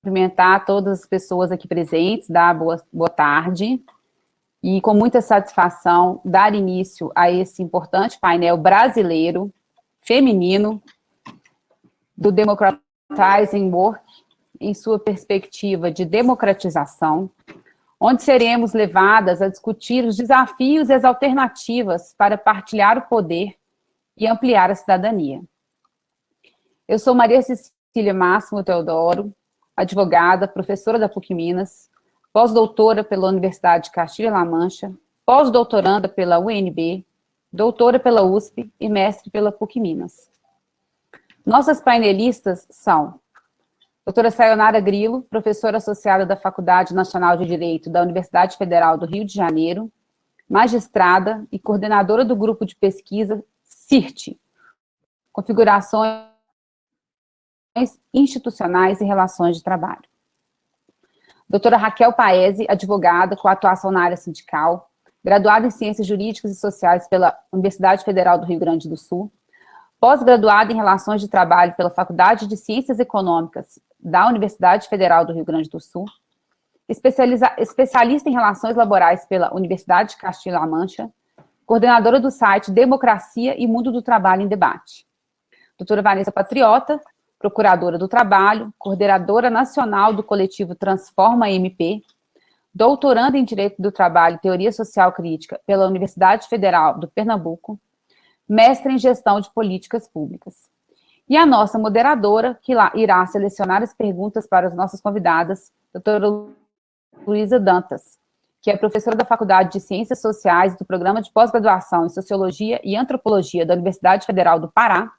cumprimentar todas as pessoas aqui presentes, dar boa tarde, e com muita satisfação dar início a esse importante painel brasileiro, feminino, do Democratizing Work, em sua perspectiva de democratização, onde seremos levadas a discutir os desafios e as alternativas para partilhar o poder e ampliar a cidadania. Eu sou Maria Cecília Máximo Teodoro, advogada, professora da PUC Minas, pós-doutora pela Universidade de Castilha-La Mancha, pós-doutoranda pela UNB, doutora pela USP e mestre pela PUC Minas. Nossas painelistas são doutora Sayonara Grilo, professora associada da Faculdade Nacional de Direito da Universidade Federal do Rio de Janeiro, magistrada e coordenadora do grupo de pesquisa CIRT, Configurações Institucionais e Relações de Trabalho. Doutora Raquel Paese, advogada com atuação na área sindical, graduada em Ciências Jurídicas e Sociais pela Universidade Federal do Rio Grande do Sul, pós-graduada em Relações de Trabalho pela Faculdade de Ciências Econômicas da Universidade Federal do Rio Grande do Sul, especialista em Relações Laborais pela Universidade de Castilha-La Mancha, coordenadora do site Democracia e Mundo do Trabalho em Debate. Doutora Vanessa Patriota, procuradora do Trabalho, coordenadora nacional do coletivo Transforma MP, doutoranda em Direito do Trabalho e Teoria Social Crítica pela Universidade Federal do Pernambuco, mestre em Gestão de Políticas Públicas. E a nossa moderadora, que irá selecionar as perguntas para as nossas convidadas, doutora Luísa Dantas, que é professora da Faculdade de Ciências Sociais do Programa de Pós-Graduação em Sociologia e Antropologia da Universidade Federal do Pará,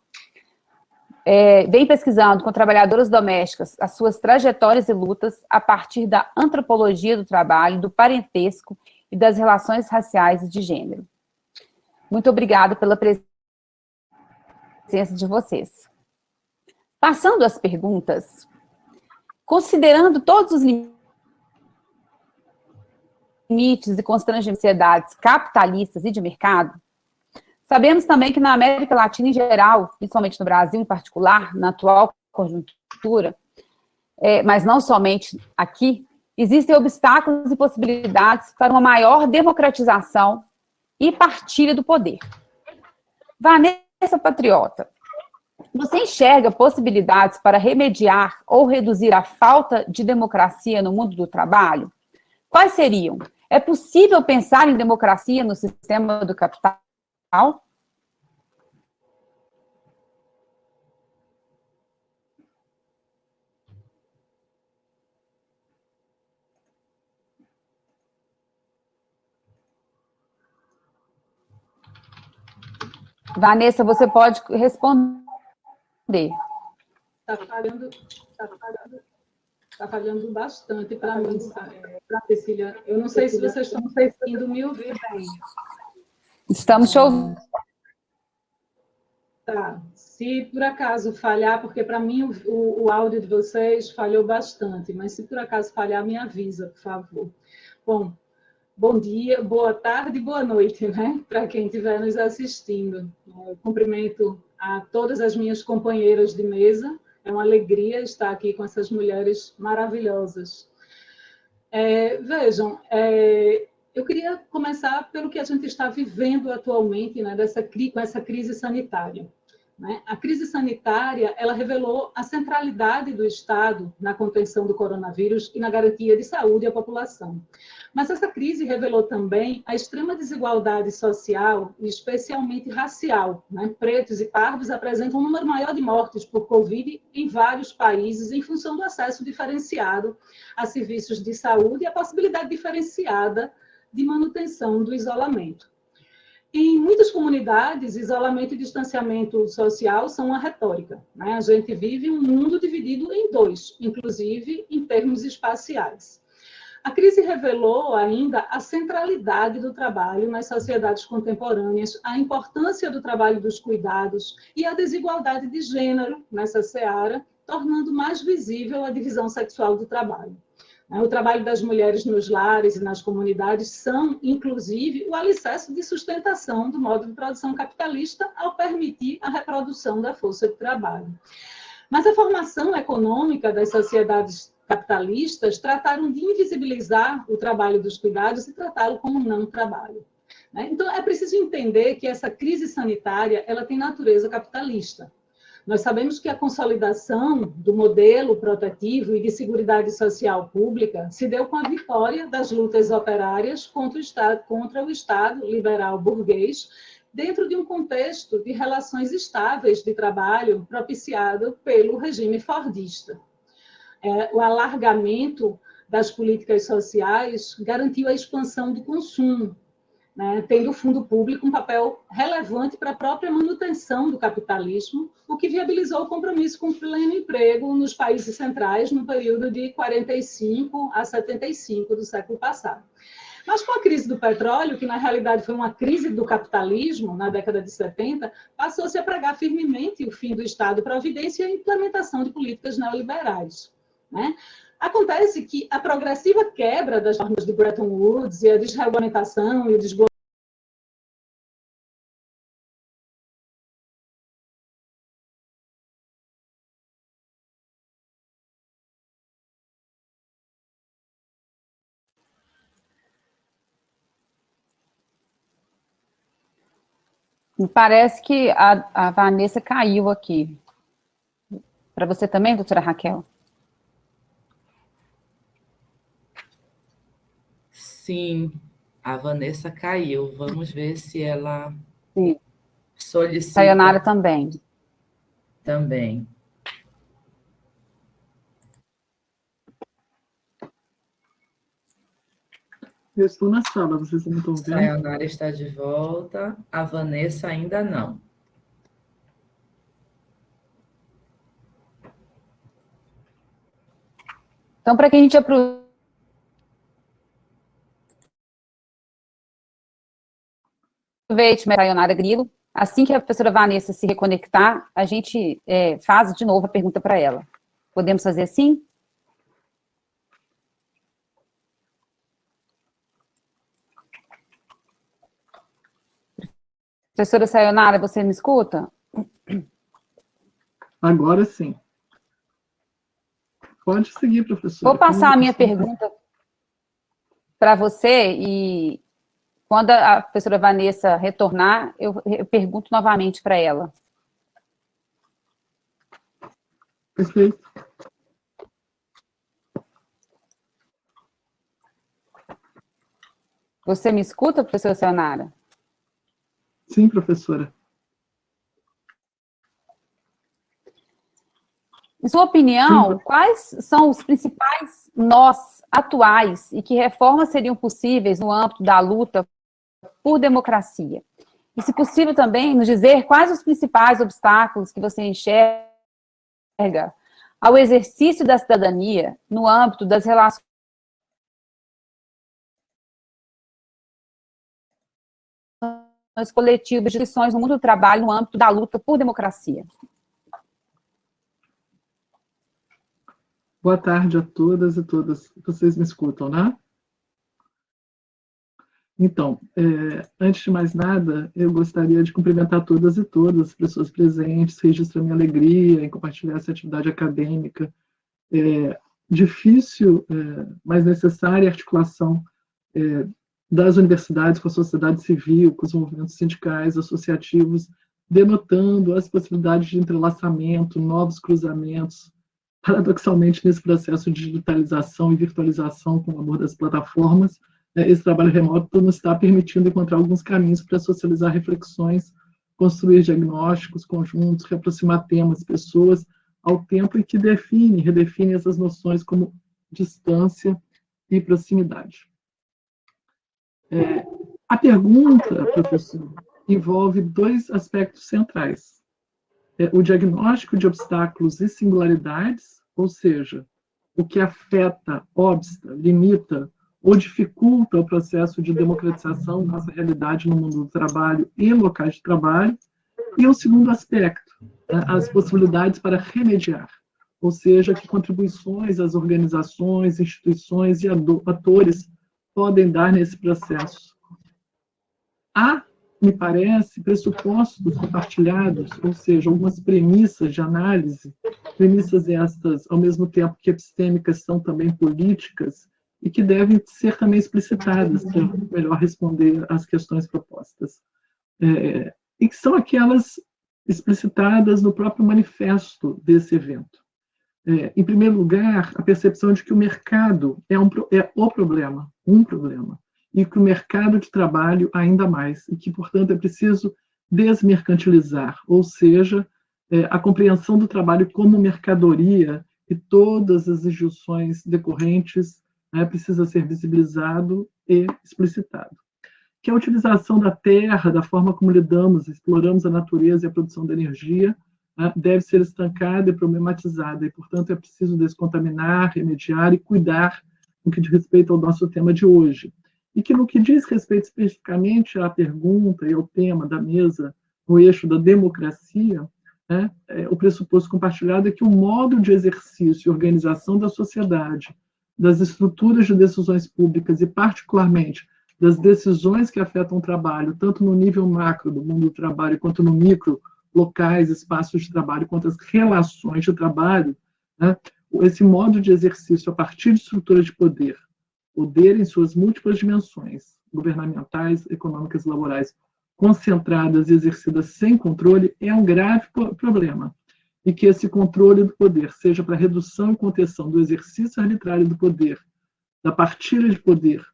vem pesquisando com trabalhadoras domésticas as suas trajetórias e lutas a partir da antropologia do trabalho, do parentesco e das relações raciais e de gênero. Muito obrigada pela presença de vocês. Passando às perguntas, considerando todos os limites e constrangenciedades capitalistas e de mercado, sabemos também que na América Latina em geral, principalmente no Brasil em particular, na atual conjuntura, mas não somente aqui, existem obstáculos e possibilidades para uma maior democratização e partilha do poder. Vanessa Patriota, você enxerga possibilidades para remediar ou reduzir a falta de democracia no mundo do trabalho? Quais seriam? É possível pensar em democracia no sistema do capital? Vanessa, você pode responder. Está falhando bastante para mim, para Cecília. Eu não sei se vocês estão conseguindo me ouvir bem. Estamos te ouvindo. Tá. Se por acaso falhar, porque para mim o áudio de vocês falhou bastante, mas se por acaso falhar, me avisa, por favor. Bom dia, boa tarde e boa noite, né? Para quem estiver nos assistindo. Eu cumprimento a todas as minhas companheiras de mesa. É uma alegria estar aqui com essas mulheres maravilhosas. Vejam, eu queria começar pelo que a gente está vivendo atualmente, né, com essa crise sanitária. Né? A crise sanitária, ela revelou a centralidade do Estado na contenção do coronavírus e na garantia de saúde à população. Mas essa crise revelou também a extrema desigualdade social, e especialmente racial. Né? Pretos e pardos apresentam um número maior de mortes por Covid em vários países, em função do acesso diferenciado a serviços de saúde e a possibilidade diferenciada de manutenção do isolamento. Em muitas comunidades, isolamento e distanciamento social são uma retórica. Né? A gente vive um mundo dividido em dois, inclusive em termos espaciais. A crise revelou ainda a centralidade do trabalho nas sociedades contemporâneas, a importância do trabalho dos cuidados e a desigualdade de gênero nessa seara, tornando mais visível a divisão sexual do trabalho. O trabalho das mulheres nos lares e nas comunidades são, inclusive, o alicerce de sustentação do modo de produção capitalista ao permitir a reprodução da força de trabalho. Mas a formação econômica das sociedades capitalistas trataram de invisibilizar o trabalho dos cuidados e tratá-lo como não trabalho. Então, é preciso entender que essa crise sanitária ela tem natureza capitalista. Nós sabemos que a consolidação do modelo protetivo e de seguridade social pública se deu com a vitória das lutas operárias contra o Estado liberal burguês, dentro de um contexto de relações estáveis de trabalho propiciado pelo regime fordista. O alargamento das políticas sociais garantiu a expansão do consumo, tendo o fundo público um papel relevante para a própria manutenção do capitalismo, o que viabilizou o compromisso com o pleno emprego nos países centrais no período de 45 a 75 do século passado. Mas com a crise do petróleo, que na realidade foi uma crise do capitalismo, na década de 70, passou-se a pregar firmemente o fim do Estado-providência e a implementação de políticas neoliberais. Acontece que a progressiva quebra das normas de Bretton Woods e a desregulamentação e o desbloqueio Me parece que a Vanessa caiu aqui. Para você também, doutora Raquel? Sim, a Vanessa caiu. Vamos ver se ela Sim. solicita. Sayonara também. Também. Eu estou na sala, vocês não estão vendo? Sayonara está de volta, a Vanessa ainda não. Então, para que a gente aproveite, Sayonara Grilo, assim que a professora Vanessa se reconectar, a gente faz de novo a pergunta para ela. Podemos fazer assim? Professora Sayonara, você me escuta? Agora sim. Pode seguir, professora. Vou passar a minha pergunta para você e quando a professora Vanessa retornar, eu pergunto novamente para ela. Perfeito. Você me escuta, professora Sayonara? Sim, professora. Em sua opinião, quais são os principais nós atuais e que reformas seriam possíveis no âmbito da luta por democracia? E, se possível, também nos dizer quais os principais obstáculos que você enxerga ao exercício da cidadania no âmbito das relações coletivas, de instituições no mundo do trabalho, no âmbito da luta por democracia. Boa tarde a todas e todas. Vocês me escutam, né? Então, antes de mais nada, eu gostaria de cumprimentar todas e todas as pessoas presentes, registrar minha alegria em compartilhar essa atividade acadêmica. Difícil, mas necessária articulação das universidades com a sociedade civil, com os movimentos sindicais, associativos, denotando as possibilidades de entrelaçamento, novos cruzamentos. Paradoxalmente, nesse processo de digitalização e virtualização com o amor das plataformas, esse trabalho remoto nos está permitindo encontrar alguns caminhos para socializar reflexões, construir diagnósticos conjuntos, reaproximar temas, pessoas, ao tempo em que redefine essas noções como distância e proximidade. A pergunta, professor, envolve dois aspectos centrais. O diagnóstico de obstáculos e singularidades, ou seja, o que afeta, obsta, limita ou dificulta o processo de democratização da nossa realidade no mundo do trabalho e locais de trabalho, e o segundo aspecto, as possibilidades para remediar, ou seja, que contribuições as organizações, instituições e atores podem dar nesse processo. Há me parece, pressupostos compartilhados, ou seja, algumas premissas de análise, premissas estas, ao mesmo tempo que epistêmicas, são também políticas, e que devem ser também explicitadas para melhor responder às questões propostas. E que são aquelas explicitadas no próprio manifesto desse evento. Em primeiro lugar, a percepção de que o mercado é o problema, um problema, e que o mercado de trabalho ainda mais, e que, portanto, é preciso desmercantilizar, ou seja, a compreensão do trabalho como mercadoria e todas as injunções decorrentes precisa ser visibilizado e explicitado. Que a utilização da terra, da forma como lidamos, exploramos a natureza e a produção da energia, deve ser estancada e problematizada, e, portanto, é preciso descontaminar, remediar e cuidar no que diz respeito ao nosso tema de hoje. E que, no que diz respeito especificamente à pergunta e ao tema da mesa, no eixo da democracia, o pressuposto compartilhado é que o modo de exercício e organização da sociedade, das estruturas de decisões públicas e, particularmente, das decisões que afetam o trabalho, tanto no nível macro do mundo do trabalho, quanto no micro, locais, espaços de trabalho, quanto as relações de trabalho, esse modo de exercício a partir de estruturas de poder em suas múltiplas dimensões, governamentais, econômicas e laborais, concentradas e exercidas sem controle, é um grave problema. E que esse controle do poder, seja para redução e contenção do exercício arbitrário do poder, da partilha de poder,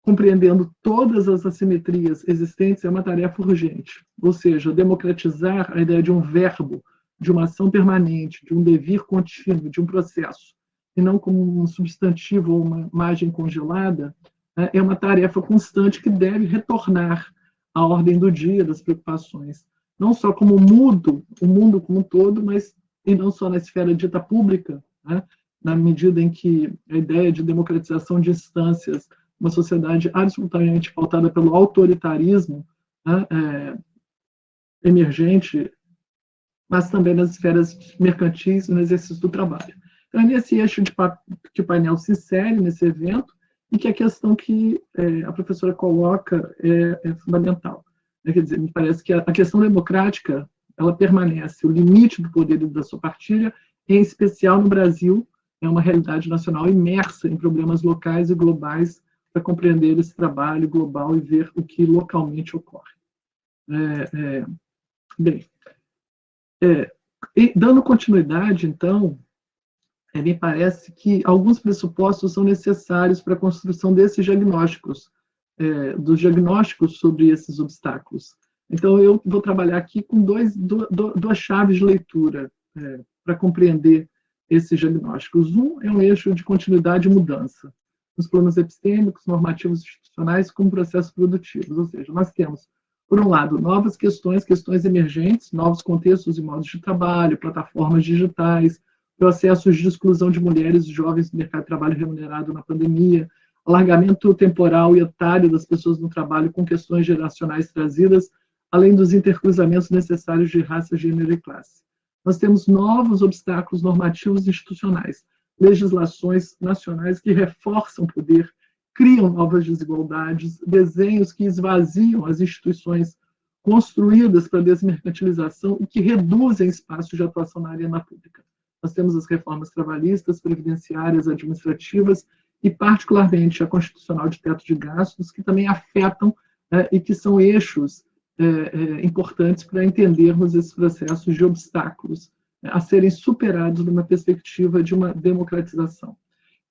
compreendendo todas as assimetrias existentes, é uma tarefa urgente. Ou seja, democratizar a ideia de um verbo, de uma ação permanente, de um devir contínuo, de um processo, e não como um substantivo ou uma imagem congelada, é uma tarefa constante que deve retornar à ordem do dia das preocupações, não só como o mundo como um todo, mas e não só na esfera dita pública, na medida em que a ideia de democratização de instâncias, uma sociedade absolutamente pautada pelo autoritarismo emergente, mas também nas esferas mercantis e no exercício do trabalho. Então, é nesse eixo que o painel se insere nesse evento e que a questão que a professora coloca é fundamental. Quer dizer, me parece que a questão democrática ela permanece, o limite do poder e da sua partilha, em especial no Brasil, é uma realidade nacional imersa em problemas locais e globais para compreender esse trabalho global e ver o que localmente ocorre. Bem, e dando continuidade, então, me parece que alguns pressupostos são necessários para a construção desses diagnósticos, dos diagnósticos sobre esses obstáculos. Então, eu vou trabalhar aqui com duas chaves de leitura para compreender esses diagnósticos. Um é um eixo de continuidade e mudança, nos planos epistêmicos, normativos institucionais, como processos produtivos. Ou seja, nós temos, por um lado, novas questões emergentes, novos contextos e modos de trabalho, plataformas digitais, processos de exclusão de mulheres e jovens do mercado de trabalho remunerado na pandemia, alargamento temporal e etário das pessoas no trabalho com questões geracionais trazidas, além dos intercruzamentos necessários de raça, gênero e classe. Nós temos novos obstáculos normativos e institucionais, legislações nacionais que reforçam o poder, criam novas desigualdades, desenhos que esvaziam as instituições construídas para a desmercantilização e que reduzem espaços de atuação na arena pública. Nós temos as reformas trabalhistas, previdenciárias, administrativas e, particularmente, a constitucional de teto de gastos, que também afetam e que são eixos importantes para entendermos esses processos de obstáculos a serem superados numa perspectiva de uma democratização.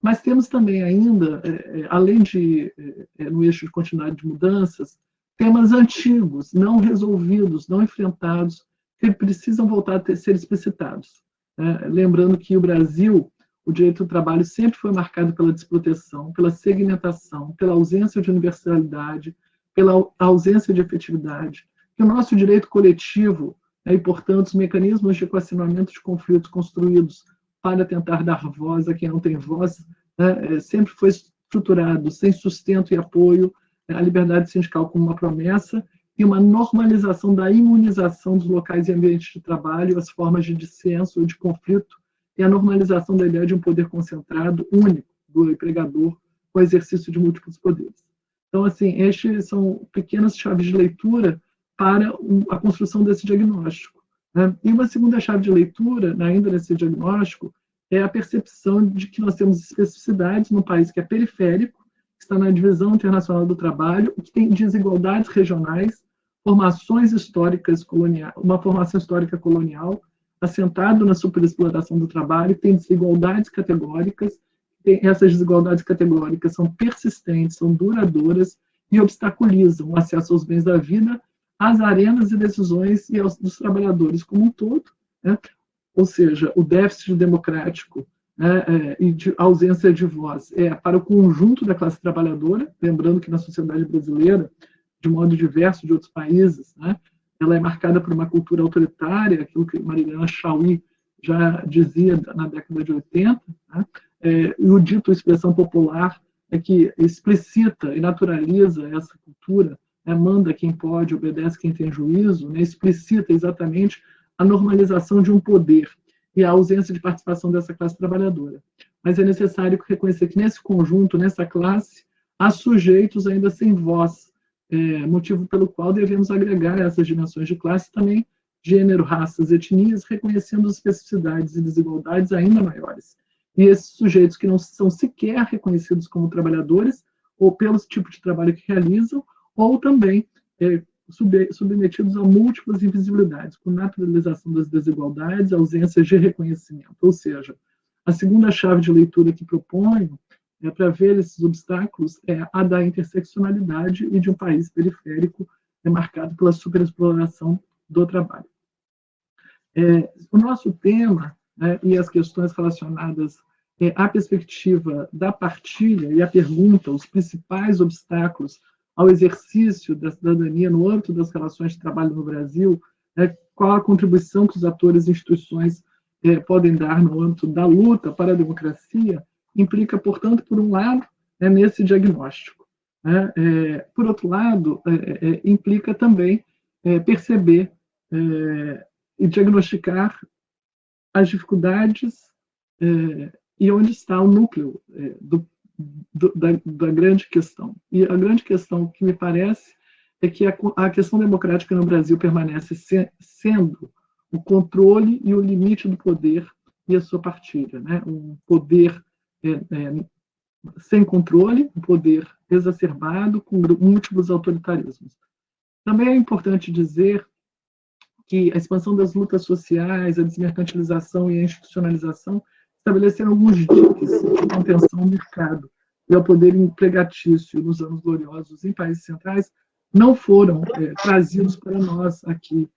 Mas temos também ainda, além de, no eixo de continuidade de mudanças, temas antigos, não resolvidos, não enfrentados, que precisam voltar a ser explicitados. Lembrando que o Brasil, o direito do trabalho sempre foi marcado pela desproteção, pela segmentação, pela ausência de universalidade, pela ausência de efetividade, que o nosso direito coletivo, e, portanto, os mecanismos de equacionamento de conflitos construídos para tentar dar voz a quem não tem voz, sempre foi estruturado sem sustento e apoio, a liberdade sindical como uma promessa e uma normalização da imunização dos locais e ambientes de trabalho, as formas de dissenso ou de conflito, e a normalização da ideia de um poder concentrado, único, do empregador, com o exercício de múltiplos poderes. Então, assim, estes são pequenas chaves de leitura para a construção desse diagnóstico, né? E uma segunda chave de leitura, ainda nesse diagnóstico, é a percepção de que nós temos especificidades num país que é periférico, que está na divisão internacional do trabalho, que tem desigualdades regionais, formações históricas coloniais, uma formação histórica colonial, assentado na superexploração do trabalho, tem desigualdades categóricas, essas desigualdades categóricas são persistentes, são duradouras e obstaculizam o acesso aos bens da vida, às arenas e decisões e dos trabalhadores como um todo, né? Ou seja, o déficit democrático, né, e de ausência de voz para o conjunto da classe trabalhadora, lembrando que na sociedade brasileira, de modo diverso de outros países, né, ela é marcada por uma cultura autoritária, aquilo que Marilena Chaui já dizia na década de 80, né, e o dito expressão popular é que explicita e naturaliza essa cultura, né, manda quem pode, obedece quem tem juízo, né, explicita exatamente a normalização de um poder e a ausência de participação dessa classe trabalhadora. Mas é necessário reconhecer que nesse conjunto, nessa classe, há sujeitos ainda sem voz, motivo pelo qual devemos agregar essas dimensões de classe também gênero, raças, etnias, reconhecendo as especificidades e desigualdades ainda maiores. E esses sujeitos que não são sequer reconhecidos como trabalhadores, ou pelo tipo de trabalho que realizam, ou também submetidos a múltiplas invisibilidades, com naturalização das desigualdades, ausência de reconhecimento. Ou seja, a segunda chave de leitura que proponho para ver esses obstáculos é a da interseccionalidade e de um país periférico marcado pela superexploração do trabalho. O nosso tema, né, e as questões relacionadas à perspectiva da partilha e a pergunta, os principais obstáculos ao exercício da cidadania no âmbito das relações de trabalho no Brasil, qual a contribuição que os atores e instituições podem dar no âmbito da luta para a democracia, implica, portanto, por um lado, nesse diagnóstico. Por outro lado, implica também perceber e diagnosticar as dificuldades e onde está o núcleo da grande questão. E a grande questão que me parece é que a questão democrática no Brasil permanece sendo o controle e o limite do poder e a sua partilha, né? Um poder sem controle, um poder exacerbado com múltiplos autoritarismos. Também é importante dizer que a expansão das lutas sociais, a desmercantilização e a institucionalização estabeleceram alguns diques de contenção ao mercado e ao poder empregatício nos anos gloriosos em países centrais, não foram trazidos para nós aqui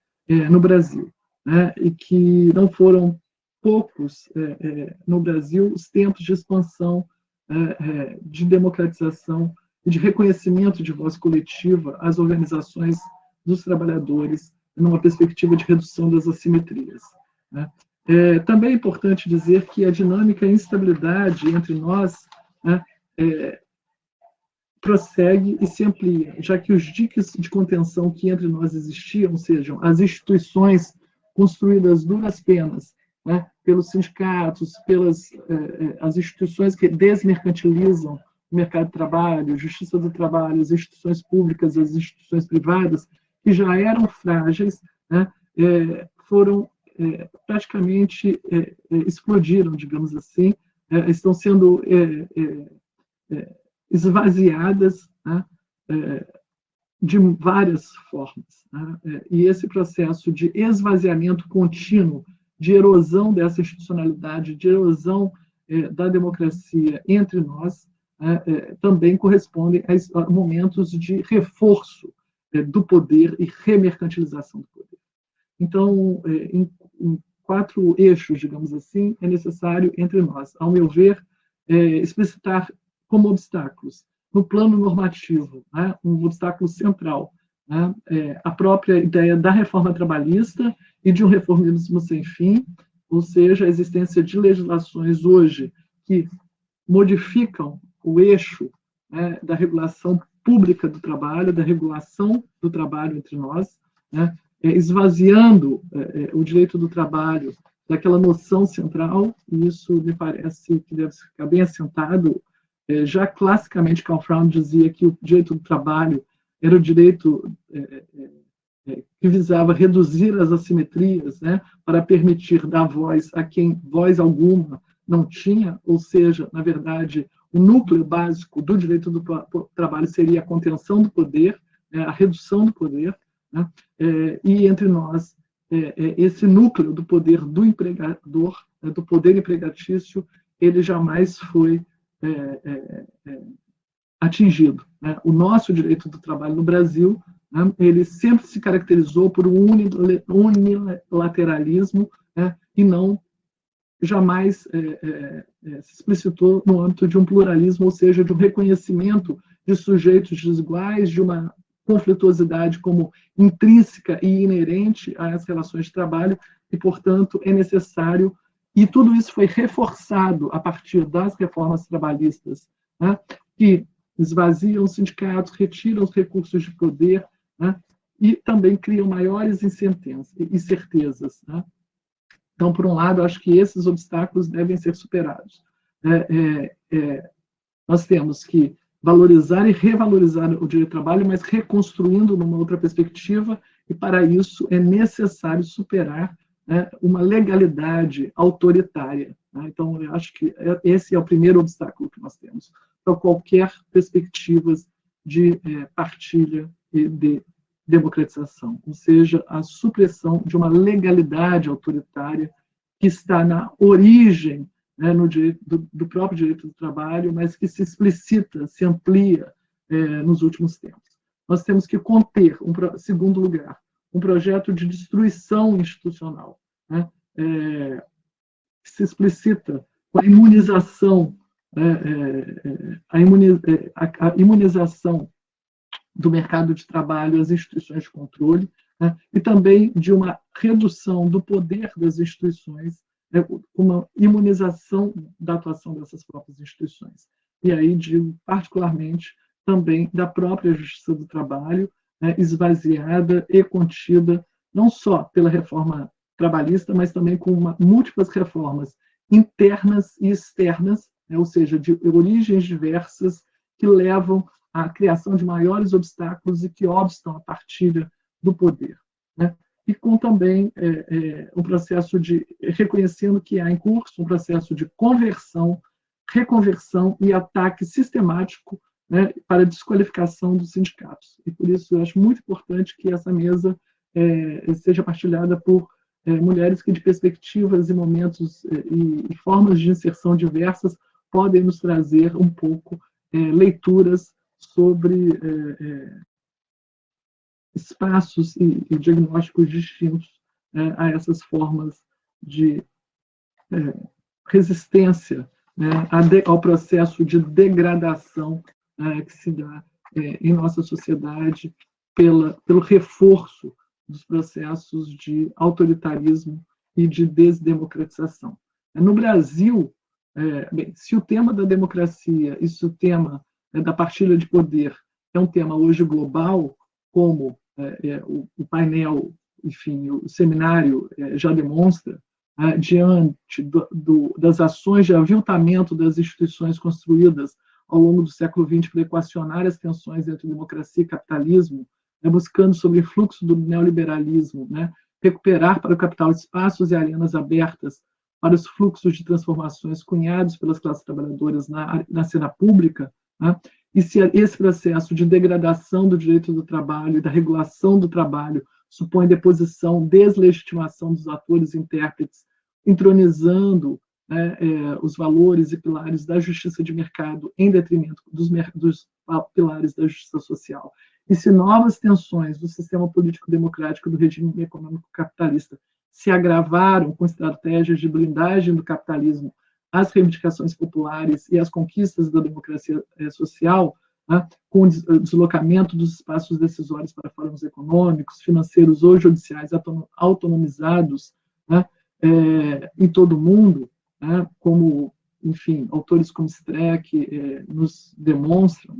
no Brasil, né? E que não foram poucos no Brasil os tempos de expansão, de democratização e de reconhecimento de voz coletiva às organizações dos trabalhadores numa perspectiva de redução das assimetrias, né? Também é importante dizer que a dinâmica e a instabilidade entre nós, né, prossegue e se amplia, já que os diques de contenção que entre nós existiam, sejam as instituições construídas duras penas, né, pelos sindicatos, pelas as instituições que desmercantilizam o mercado de trabalho, justiça do trabalho, as instituições públicas, as instituições privadas, que já eram frágeis, né, foram praticamente explodiram, digamos assim, estão sendo esvaziadas, né, de várias formas, né? E esse processo de esvaziamento contínuo, de erosão dessa institucionalidade, de erosão da democracia entre nós, também correspondem a momentos de reforço do poder e remercantilização do poder. Então, em 4 eixos, digamos assim, é necessário, entre nós, ao meu ver, explicitar como obstáculos. No plano normativo, né, um obstáculo central, né, a própria ideia da reforma trabalhista e de um reformismo sem fim, ou seja, a existência de legislações hoje que modificam o eixo, né, da regulação pública do trabalho, da regulação do trabalho entre nós, né, esvaziando o direito do trabalho daquela noção central, e isso me parece que deve ficar bem assentado já classicamente Karl Frauen dizia que o direito do trabalho era o direito que visava reduzir as assimetrias, né, para permitir dar voz a quem voz alguma não tinha, ou seja, na verdade, o núcleo básico do direito do trabalho seria a contenção do poder, a redução do poder, né, e entre nós, esse núcleo do poder do empregador, do poder empregatício, ele jamais foi atingido, né? O nosso direito do trabalho no Brasil, né, ele sempre se caracterizou por um unilateralismo, né, e não jamais se explicitou no âmbito de um pluralismo, ou seja, de um reconhecimento de sujeitos desiguais, de uma conflituosidade como intrínseca e inerente às relações de trabalho, e, portanto, é necessário, e tudo isso foi reforçado a partir das reformas trabalhistas, né, que esvaziam os sindicatos, retiram os recursos de poder, né, e também criam maiores incertezas. Né? Então, por um lado, acho que esses obstáculos devem ser superados. Nós temos que valorizar e revalorizar o direito do trabalho, mas reconstruindo numa outra perspectiva, e para isso é necessário superar, né, uma legalidade autoritária. Né? Então, eu acho que esse é o primeiro obstáculo que nós temos para qualquer perspectiva de partilha e de democratização, ou seja, a supressão de uma legalidade autoritária que está na origem, né, no direito, do próprio direito do trabalho, mas que se explicita, se amplia nos últimos tempos. Nós temos que conter, em segundo lugar, um projeto de destruição institucional, né, que se explicita com a imunização, a imunização do mercado de trabalho às instituições de controle, né, e também de uma redução do poder das instituições, uma imunização da atuação dessas próprias instituições. E aí digo, particularmente, também da própria Justiça do Trabalho, esvaziada e contida, não só pela reforma trabalhista, mas também com múltiplas reformas internas e externas, ou seja, de origens diversas, que levam à criação de maiores obstáculos e que obstam a partilha do poder. Né? E com também um processo de, reconhecendo que há em curso um processo de conversão, reconversão e ataque sistemático, né, para a desqualificação dos sindicatos. E por isso eu acho muito importante que essa mesa seja partilhada por mulheres que, de perspectivas e momentos e formas de inserção diversas, podem nos trazer um pouco leituras sobre espaços e diagnósticos distintos a essas formas de resistência, né, ao processo de degradação que se dá em nossa sociedade pelo reforço dos processos de autoritarismo e de desdemocratização. No Brasil, se o tema da democracia e se o tema da partilha de poder é um tema hoje global, como o painel, enfim, o seminário já demonstra, diante das ações de aviltamento das instituições construídas ao longo do século XX para equacionar as tensões entre democracia e capitalismo, buscando, sob o fluxo do neoliberalismo, recuperar para o capital espaços e arenas abertas para os fluxos de transformações cunhados pelas classes trabalhadoras na cena pública, e se esse processo de degradação do direito do trabalho e da regulação do trabalho supõe deposição, deslegitimação dos atores e intérpretes, entronizando os valores e pilares da justiça de mercado em detrimento dos pilares da justiça social. E se novas tensões do sistema político-democrático do regime econômico capitalista se agravaram com estratégias de blindagem do capitalismo às reivindicações populares e às conquistas da democracia social, com o deslocamento dos espaços decisórios para fóruns econômicos, financeiros ou judiciais autonomizados em todo o mundo, como, enfim, autores como Streck nos demonstram,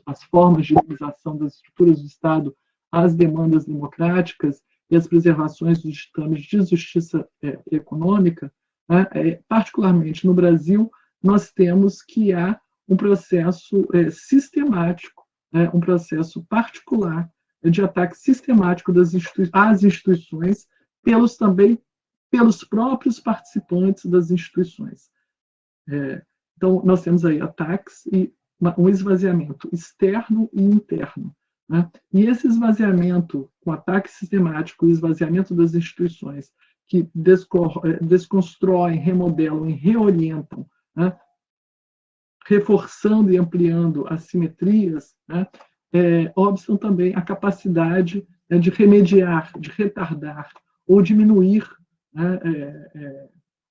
as formas de utilização das estruturas do Estado às demandas democráticas e as preservações dos ditames de justiça econômica, particularmente no Brasil, nós temos que há um processo sistemático, um processo particular de ataque sistemático às instituições, pelos próprios participantes das instituições. Então, nós temos aí ataques e um esvaziamento externo e interno. Né? E esse esvaziamento, o ataque sistemático e esvaziamento das instituições, que desconstroem, remodelam e reorientam, né? Reforçando e ampliando assimetrias, né? Obstam também a capacidade de remediar, de retardar ou diminuir, né,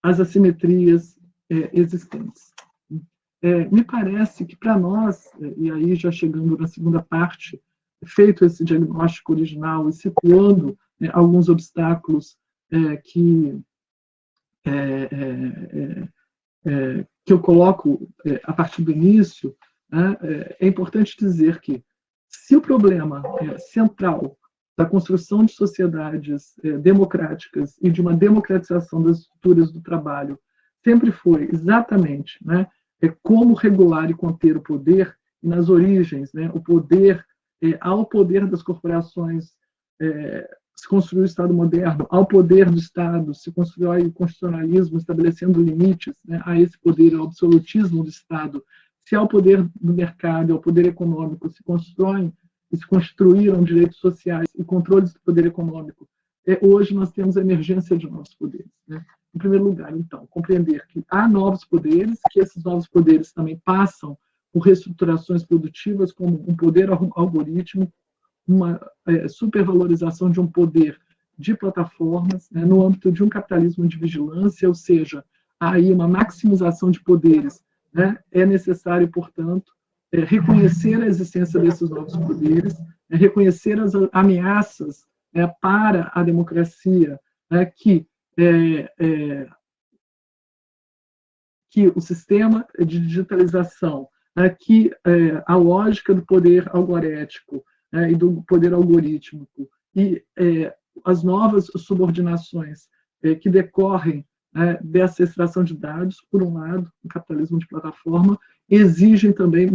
as assimetrias existentes. Me parece que, para nós, e aí já chegando na segunda parte, feito esse diagnóstico original e situando alguns obstáculos que eu coloco a partir do início, né, é importante dizer que, se o problema central da construção de sociedades democráticas e de uma democratização das estruturas do trabalho sempre foi exatamente, né, como regular e conter o poder, e nas origens, né, o poder, ao poder das corporações se construiu o Estado moderno, ao poder do Estado se construiu o constitucionalismo, estabelecendo limites, né, a esse poder, ao absolutismo do Estado. Se ao poder do mercado, ao poder econômico se constroem e se construíram direitos sociais e controles do poder econômico, hoje nós temos a emergência de novos poderes. Né? Em primeiro lugar, então, compreender que há novos poderes, que esses novos poderes também passam por reestruturações produtivas, como um poder algorítmico, uma supervalorização de um poder de plataformas, né, no âmbito de um capitalismo de vigilância, ou seja, há aí uma maximização de poderes. Né, é necessário, portanto, reconhecer a existência desses novos poderes, reconhecer as ameaças para a democracia que o sistema de digitalização, que a lógica do poder algorético e do poder algorítmico e as novas subordinações que decorrem dessa extração de dados, por um lado, o capitalismo de plataforma, exigem também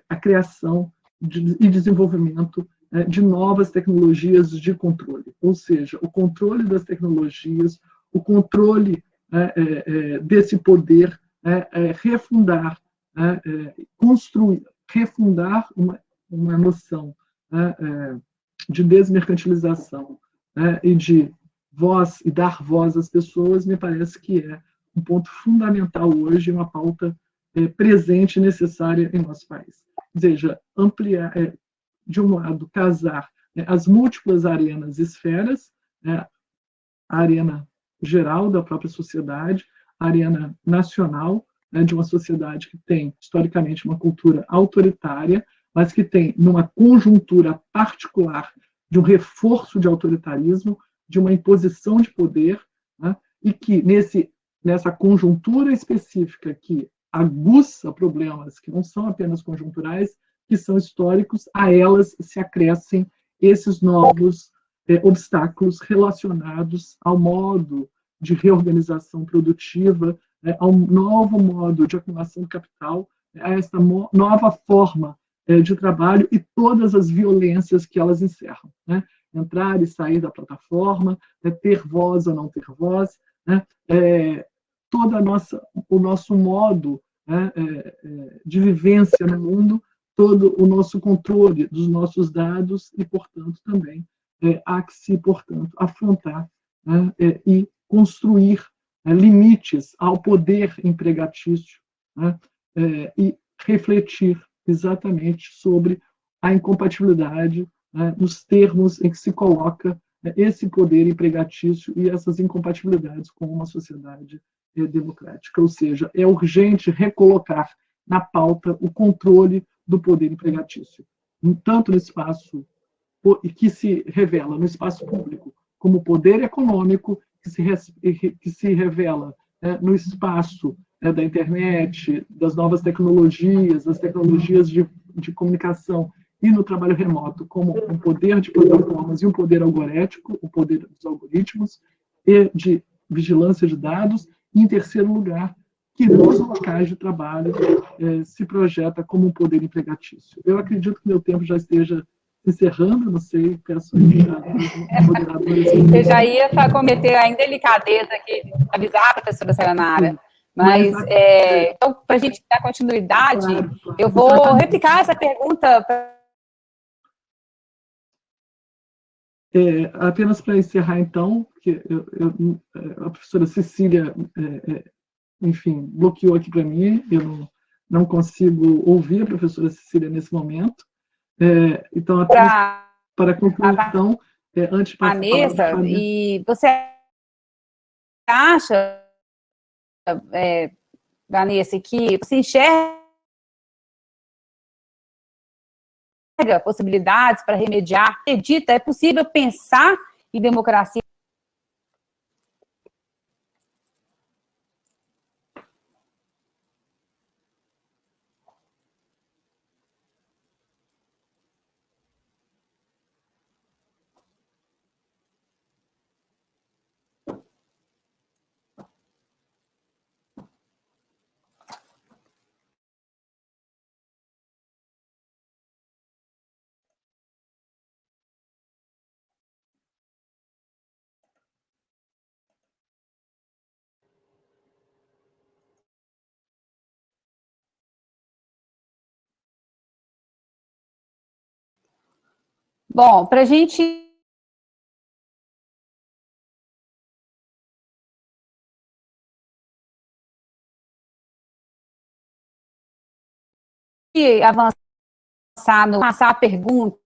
a criação e desenvolvimento de novas tecnologias de controle, ou seja, o controle das tecnologias, o controle desse poder, refundar, refundar uma noção de desmercantilização e de voz e dar voz às pessoas, me parece que é um ponto fundamental hoje, uma pauta presente e necessária em nosso país. Ou seja, ampliar, de um lado, casar as múltiplas arenas e esferas, a arena geral da própria sociedade, a arena nacional, de uma sociedade que tem, historicamente, uma cultura autoritária, mas que tem, numa conjuntura particular, de um reforço de autoritarismo, de uma imposição de poder, né, e que, nessa conjuntura específica que aguça problemas que não são apenas conjunturais, que são históricos, a elas se acrescem esses novos obstáculos relacionados ao modo de reorganização produtiva, ao novo modo de acumulação de capital, a esta nova forma de trabalho e todas as violências que elas encerram. Né? Entrar e sair da plataforma, ter voz ou não ter voz, né? Todo o nosso modo de vivência no mundo, todo o nosso controle dos nossos dados e, portanto, também há que se, portanto, afrontar e construir limites ao poder empregatício, né? E refletir exatamente sobre a incompatibilidade, né, nos termos em que se coloca esse poder empregatício e essas incompatibilidades com uma sociedade democrática. Ou seja, é urgente recolocar na pauta o controle do poder empregatício, tanto no espaço que se revela no espaço público como poder econômico, que se revela no espaço da internet, das novas tecnologias, das tecnologias de comunicação e no trabalho remoto, como um poder de plataformas e um poder algorético, o poder dos algoritmos, e de vigilância de dados, e, em terceiro lugar, que nos locais de trabalho se projeta como um poder empregatício. Eu acredito que meu tempo já esteja encerrando, não sei, peço aos moderadores. Eu já ia cometer a indelicadeza aqui de avisar a professora Sayonara, mas então, para a gente dar continuidade, claro. Eu vou replicar essa pergunta. Apenas para encerrar, então, que a professora Cecília, enfim, bloqueou aqui para mim, eu não consigo ouvir a professora Cecília nesse momento. Então, apenas para concluir, então, antes de passar a Vanessa, e você acha, Vanessa, que você enxerga possibilidades para remediar? Acredita, é possível pensar em democracia? Bom, para a gente avançar no passar a pergunta,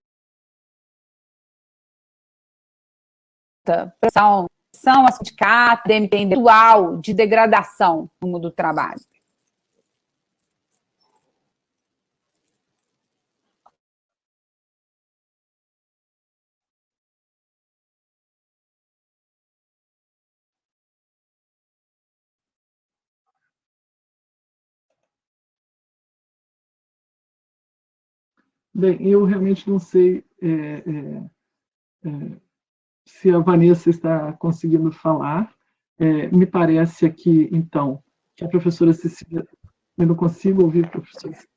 são as sindicatos, DMP atual de degradação no mundo do trabalho. Bem, eu realmente não sei se a Vanessa está conseguindo falar. Me parece aqui, então, que a professora Cecília... Eu não consigo ouvir a professora Cecília.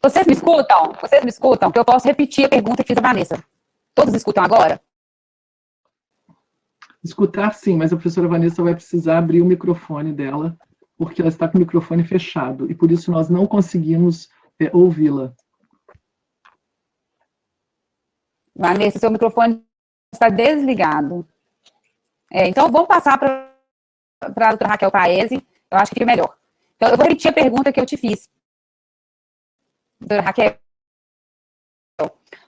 Vocês me escutam? Vocês me escutam? Que eu posso repetir a pergunta que fiz a Vanessa. Todos escutam agora? Escutar, sim, mas a professora Vanessa vai precisar abrir o microfone dela, porque ela está com o microfone fechado, e por isso nós não conseguimos ouvi-la. Vanessa, seu microfone está desligado. Então, vamos passar para a doutora Raquel Paese, eu acho que fica melhor. Então, eu vou repetir a pergunta que eu te fiz. Doutora Raquel,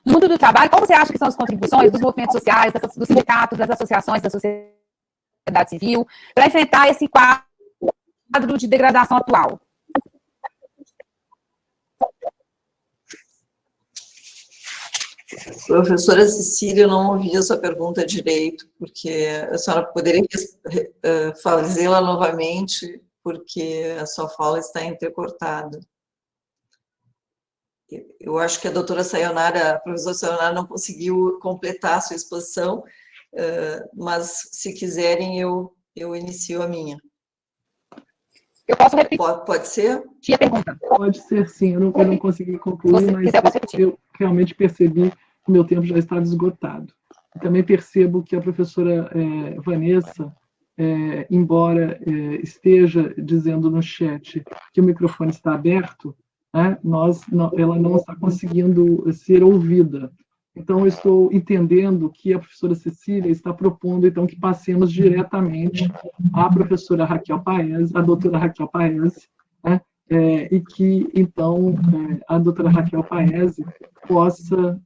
no mundo do trabalho, qual você acha que são as contribuições dos movimentos sociais, dos sindicatos, das associações, da sociedade civil, para enfrentar esse quadro de degradação atual? Professora Cecília, eu não ouvi a sua pergunta direito, porque a senhora poderia fazê-la novamente, porque a sua fala está entrecortada. Eu acho que a doutora Sayonara, a professora Sayonara não conseguiu completar a sua exposição, mas se quiserem eu inicio a minha. Eu posso repetir? Pode ser? Tinha pergunta. Pode ser, sim. Eu não consegui concluir, mas eu realmente percebi que o meu tempo já estava esgotado. E também percebo que a professora Vanessa, embora esteja dizendo no chat que o microfone está aberto, né, ela não está conseguindo ser ouvida. Então, eu estou entendendo que a professora Cecília está propondo, então, que passemos diretamente à professora Raquel Paese, à doutora Raquel Paese, né, e que, então, a doutora Raquel Paese possa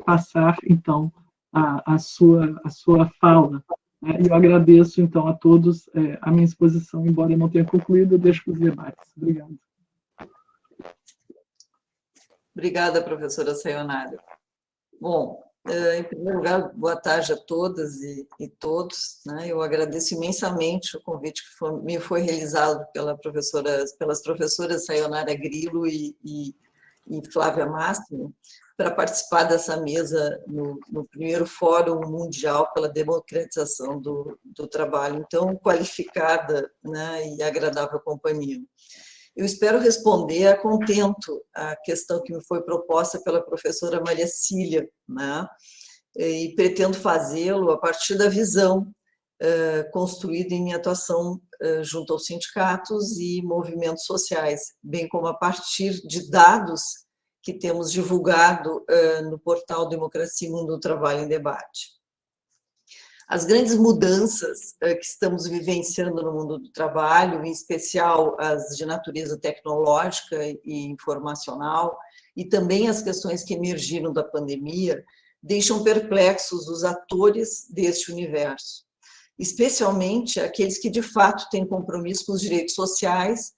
passar, então, a sua fala. E eu agradeço, então, a todos a minha exposição, embora eu não tenha concluído, eu deixo para os debates. Obrigado. Obrigada, professora Sayonara. Bom, em primeiro lugar, boa tarde a todas e todos, né? Eu agradeço imensamente o convite que me foi realizado pelas professoras Sayonara Grillo e e Flávia Máximo, para participar dessa mesa no primeiro Fórum Mundial pela Democratização do Trabalho, então qualificada, né, e agradável companhia. Eu espero responder a contento a questão que me foi proposta pela professora Maria Cília, né, e pretendo fazê-lo a partir da visão construída em minha atuação junto aos sindicatos e movimentos sociais, bem como a partir de dados que temos divulgado no portal Democracia e Mundo do Trabalho em Debate. As grandes mudanças que estamos vivenciando no mundo do trabalho, em especial as de natureza tecnológica e informacional, e também as questões que emergiram da pandemia, deixam perplexos os atores deste universo, especialmente aqueles que de fato têm compromisso com os direitos sociais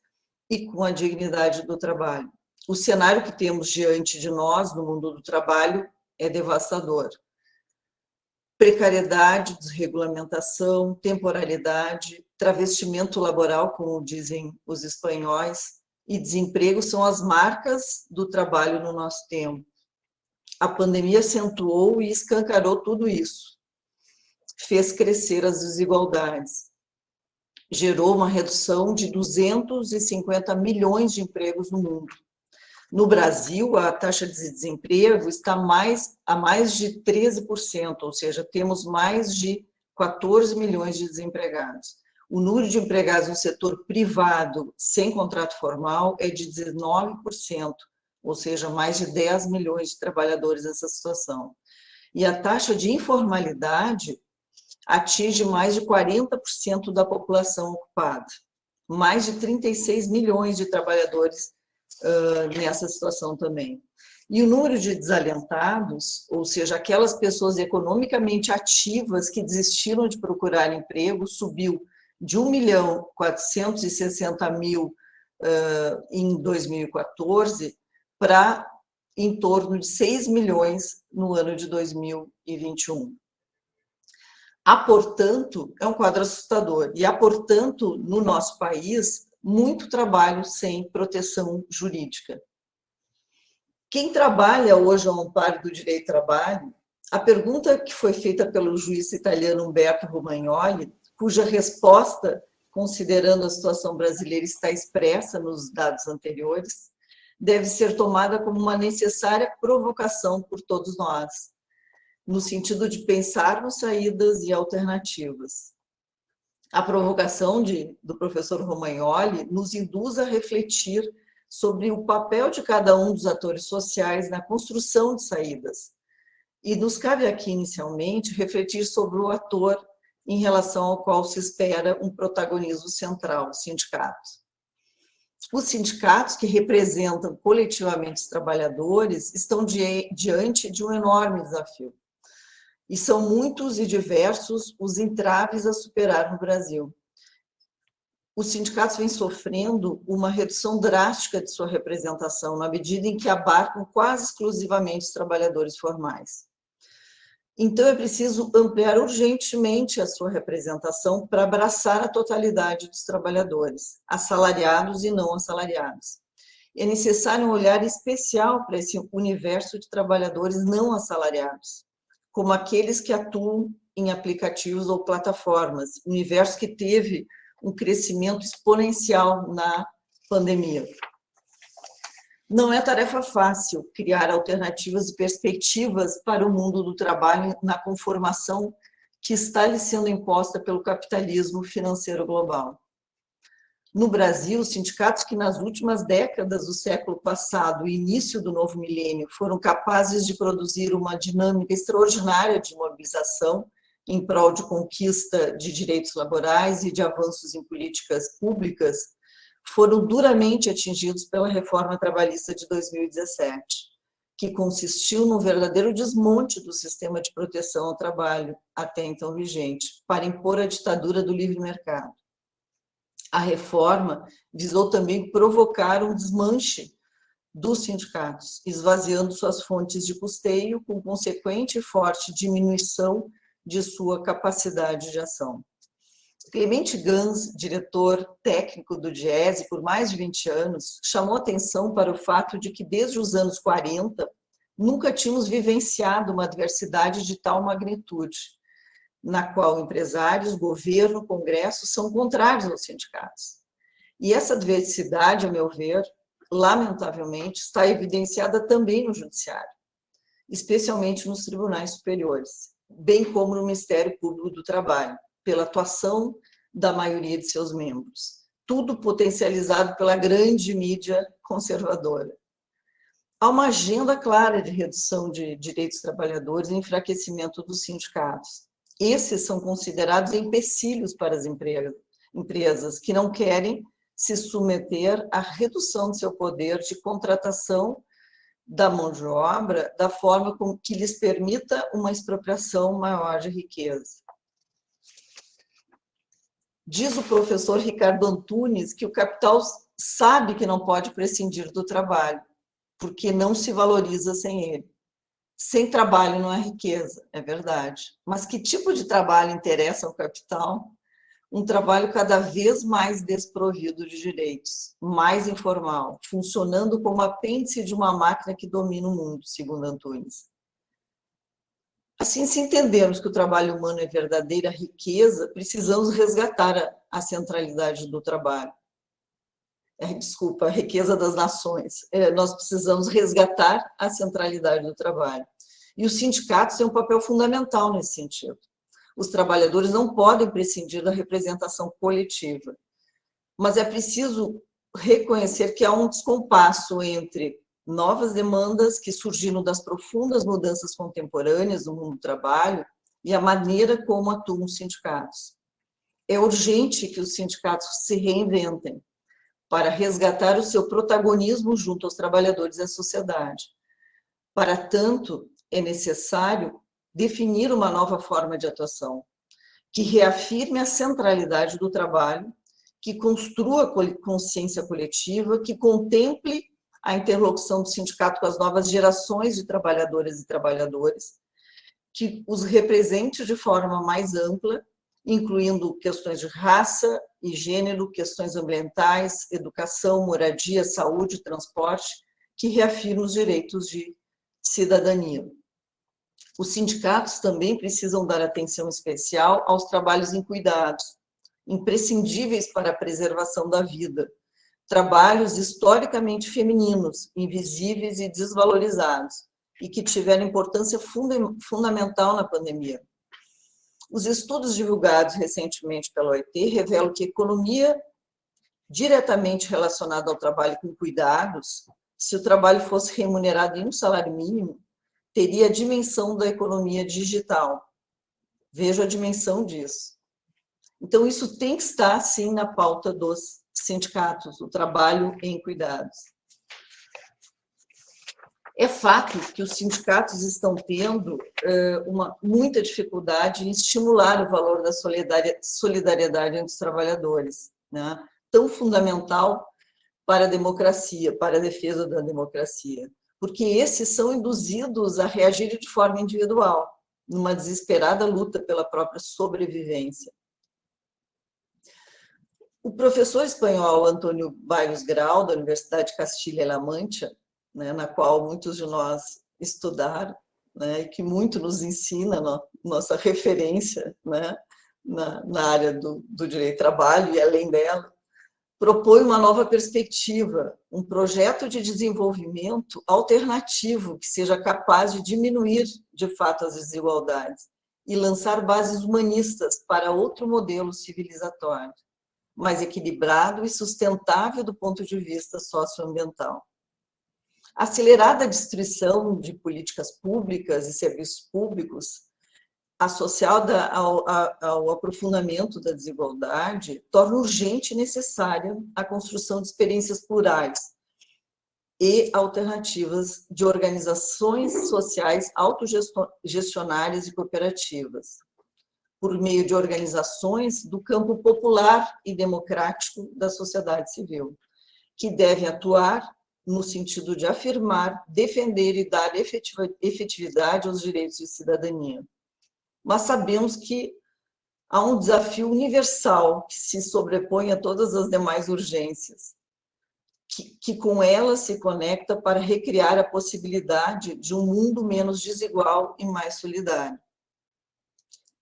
e com a dignidade do trabalho. O cenário que temos diante de nós no mundo do trabalho é devastador. Precariedade, desregulamentação, temporalidade, travestimento laboral, como dizem os espanhóis, e desemprego são as marcas do trabalho no nosso tempo. A pandemia acentuou e escancarou tudo isso. Fez crescer as desigualdades. Gerou uma redução de 250 milhões de empregos no mundo. No Brasil, a taxa de desemprego está a mais de 13%, ou seja, temos mais de 14 milhões de desempregados. O número de empregados no setor privado sem contrato formal é de 19%, ou seja, mais de 10 milhões de trabalhadores nessa situação. E a taxa de informalidade atinge mais de 40% da população ocupada, mais de 36 milhões de trabalhadores nessa situação também. E o número de desalentados, ou seja, aquelas pessoas economicamente ativas que desistiram de procurar emprego, subiu de 1.460.000 em 2014 para em torno de 6 milhões no ano de 2021. Há, portanto, é um quadro assustador, e há, portanto, no nosso país, muito trabalho sem proteção jurídica. Quem trabalha hoje ao amparo do direito do trabalho, a pergunta que foi feita pelo juiz italiano Umberto Romagnoli, cuja resposta, considerando a situação brasileira, está expressa nos dados anteriores, deve ser tomada como uma necessária provocação por todos nós, no sentido de pensarmos saídas e alternativas. A provocação do professor Romagnoli nos induz a refletir sobre o papel de cada um dos atores sociais na construção de saídas. E nos cabe aqui, inicialmente, refletir sobre o ator em relação ao qual se espera um protagonismo central, os sindicatos. Os sindicatos, que representam coletivamente os trabalhadores, estão diante de um enorme desafio. E são muitos e diversos os entraves a superar no Brasil. Os sindicatos vêm sofrendo uma redução drástica de sua representação, na medida em que abarcam quase exclusivamente os trabalhadores formais. Então, é preciso ampliar urgentemente a sua representação para abraçar a totalidade dos trabalhadores, assalariados e não assalariados. É necessário um olhar especial para esse universo de trabalhadores não assalariados, como aqueles que atuam em aplicativos ou plataformas, universo que teve um crescimento exponencial na pandemia. Não é tarefa fácil criar alternativas e perspectivas para o mundo do trabalho na conformação que está lhe sendo imposta pelo capitalismo financeiro global. No Brasil, os sindicatos que nas últimas décadas do século passado e início do novo milênio foram capazes de produzir uma dinâmica extraordinária de mobilização em prol de conquista de direitos laborais e de avanços em políticas públicas, foram duramente atingidos pela reforma trabalhista de 2017, que consistiu num verdadeiro desmonte do sistema de proteção ao trabalho, até então vigente, para impor a ditadura do livre mercado. A reforma visou também provocar um desmanche dos sindicatos, esvaziando suas fontes de custeio, com consequente e forte diminuição de sua capacidade de ação. Clemente Gans, diretor técnico do Diese por mais de 20 anos, chamou atenção para o fato de que desde os anos 40 nunca tínhamos vivenciado uma adversidade de tal magnitude, na qual empresários, governo, congresso são contrários aos sindicatos. E essa adversidade, a meu ver, lamentavelmente, está evidenciada também no judiciário, especialmente nos tribunais superiores, bem como no Ministério Público do Trabalho, pela atuação da maioria de seus membros, tudo potencializado pela grande mídia conservadora. Há uma agenda clara de redução de direitos dos trabalhadores e enfraquecimento dos sindicatos. Esses são considerados empecilhos para as empresas que não querem se submeter à redução de seu poder de contratação da mão de obra da forma que lhes permita uma expropriação maior de riqueza. Diz o professor Ricardo Antunes que o capital sabe que não pode prescindir do trabalho, porque não se valoriza sem ele. Sem trabalho não há riqueza, é verdade. Mas que tipo de trabalho interessa ao capital? Um trabalho cada vez mais desprovido de direitos, mais informal, funcionando como apêndice de uma máquina que domina o mundo, segundo Antunes. Assim, se entendermos que o trabalho humano é verdadeira riqueza, precisamos resgatar a centralidade do trabalho. Desculpa, a riqueza das nações. Nós precisamos resgatar a centralidade do trabalho. E os sindicatos têm um papel fundamental nesse sentido. Os trabalhadores não podem prescindir da representação coletiva. Mas é preciso reconhecer que há um descompasso entre novas demandas que surgiram das profundas mudanças contemporâneas no mundo do trabalho e a maneira como atuam os sindicatos. É urgente que os sindicatos se reinventem para resgatar o seu protagonismo junto aos trabalhadores e à sociedade. Para tanto, é necessário definir uma nova forma de atuação, que reafirme a centralidade do trabalho, que construa consciência coletiva, que contemple a interlocução do sindicato com as novas gerações de trabalhadoras e trabalhadores, que os represente de forma mais ampla, incluindo questões de raça e gênero, questões ambientais, educação, moradia, saúde, transporte, que reafirmam os direitos de cidadania. Os sindicatos também precisam dar atenção especial aos trabalhos em cuidados, imprescindíveis para a preservação da vida, trabalhos historicamente femininos, invisíveis e desvalorizados, e que tiveram importância fundamental na pandemia. Os estudos divulgados recentemente pela OIT revelam que a economia diretamente relacionada ao trabalho com cuidados, se o trabalho fosse remunerado em um salário mínimo, teria a dimensão da economia digital. Veja a dimensão disso. Então, isso tem que estar, sim, na pauta dos sindicatos, o trabalho em cuidados. É fato que os sindicatos estão tendo muita dificuldade em estimular o valor da solidariedade entre os trabalhadores, né? Tão fundamental para a democracia, para a defesa da democracia, porque esses são induzidos a reagir de forma individual, numa desesperada luta pela própria sobrevivência. O professor espanhol Antônio Barrios Grau, da Universidade de Castilha-La Mancha, né, na qual muitos de nós estudaram, né, e que muito nos ensina, nossa referência, né, na área do direito do trabalho e além dela, propõe uma nova perspectiva, um projeto de desenvolvimento alternativo que seja capaz de diminuir, de fato, as desigualdades e lançar bases humanistas para outro modelo civilizatório, mais equilibrado e sustentável do ponto de vista socioambiental. A acelerada destruição de políticas públicas e serviços públicos, associada ao aprofundamento da desigualdade, torna urgente e necessária a construção de experiências plurais e alternativas de organizações sociais autogestionárias e cooperativas, por meio de organizações do campo popular e democrático da sociedade civil, que devem atuar no sentido de afirmar, defender e dar efetividade aos direitos de cidadania. Mas sabemos que há um desafio universal que se sobrepõe a todas as demais urgências, que com ela se conecta para recriar a possibilidade de um mundo menos desigual e mais solidário.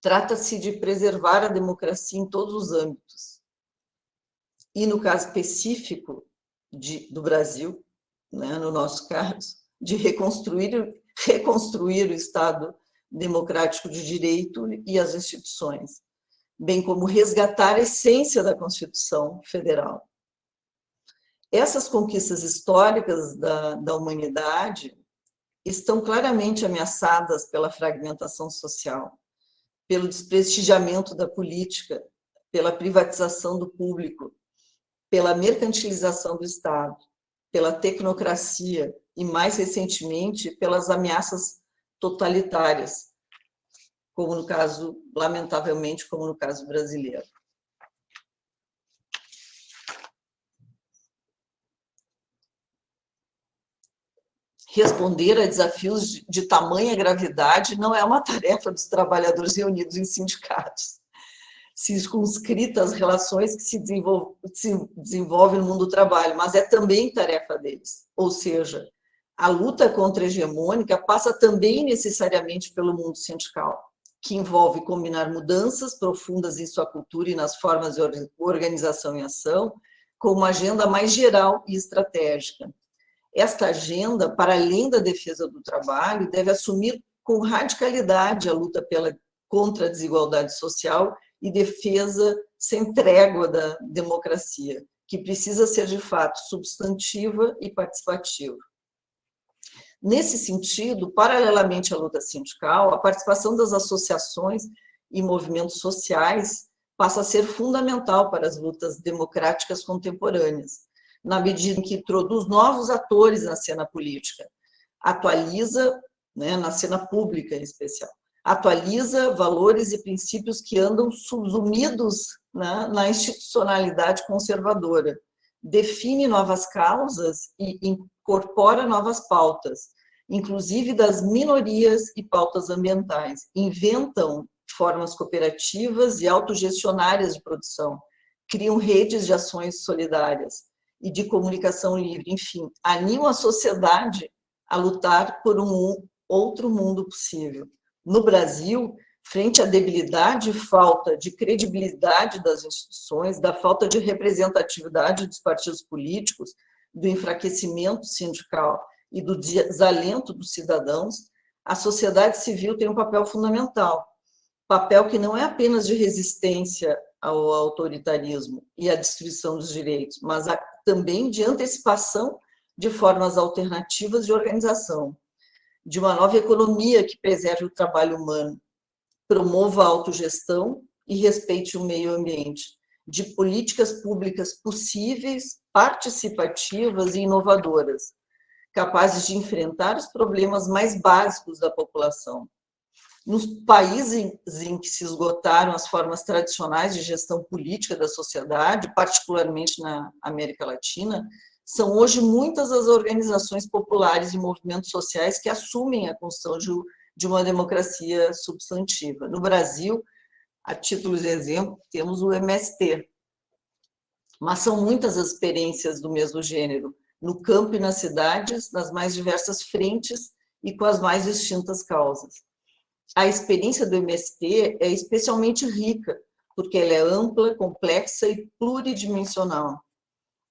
Trata-se de preservar a democracia em todos os âmbitos. E, no caso específico do Brasil, né, no nosso caso, de reconstruir o Estado democrático de direito e as instituições, bem como resgatar a essência da Constituição Federal. Essas conquistas históricas da humanidade estão claramente ameaçadas pela fragmentação social, pelo desprestigiamento da política, pela privatização do público, pela mercantilização do Estado, pela tecnocracia e, mais recentemente, pelas ameaças totalitárias, como no caso, lamentavelmente, como no caso brasileiro. Responder a desafios de tamanha gravidade não é uma tarefa dos trabalhadores reunidos em sindicatos, circunscritas às relações que se desenvolvem no mundo do trabalho, mas é também tarefa deles. Ou seja, a luta contra a hegemônica passa também necessariamente pelo mundo sindical, que envolve combinar mudanças profundas em sua cultura e nas formas de organização e ação, com uma agenda mais geral e estratégica. Esta agenda, para além da defesa do trabalho, deve assumir com radicalidade a luta contra a desigualdade social e defesa sem trégua da democracia, que precisa ser, de fato, substantiva e participativa. Nesse sentido, paralelamente à luta sindical, a participação das associações e movimentos sociais passa a ser fundamental para as lutas democráticas contemporâneas, na medida em que introduz novos atores na cena política, atualiza, né, na cena pública em especial, atualiza valores e princípios que andam subsumidos, né, na institucionalidade conservadora, define novas causas e incorpora novas pautas, inclusive das minorias e pautas ambientais, inventam formas cooperativas e autogestionárias de produção, criam redes de ações solidárias e de comunicação livre, enfim, animam a sociedade a lutar por um outro mundo possível. No Brasil, frente à debilidade e falta de credibilidade das instituições, da falta de representatividade dos partidos políticos, do enfraquecimento sindical e do desalento dos cidadãos, a sociedade civil tem um papel fundamental, papel que não é apenas de resistência ao autoritarismo e à destruição dos direitos, mas também de antecipação de formas alternativas de organização, de uma nova economia que preserve o trabalho humano, promova a autogestão e respeite o meio ambiente, de políticas públicas possíveis, participativas e inovadoras, capazes de enfrentar os problemas mais básicos da população. Nos países em que se esgotaram as formas tradicionais de gestão política da sociedade, particularmente na América Latina, são hoje muitas as organizações populares e movimentos sociais que assumem a construção de uma democracia substantiva. No Brasil, a título de exemplo, temos o MST, mas são muitas as experiências do mesmo gênero, no campo e nas cidades, nas mais diversas frentes e com as mais distintas causas. A experiência do MST é especialmente rica, porque ela é ampla, complexa e pluridimensional.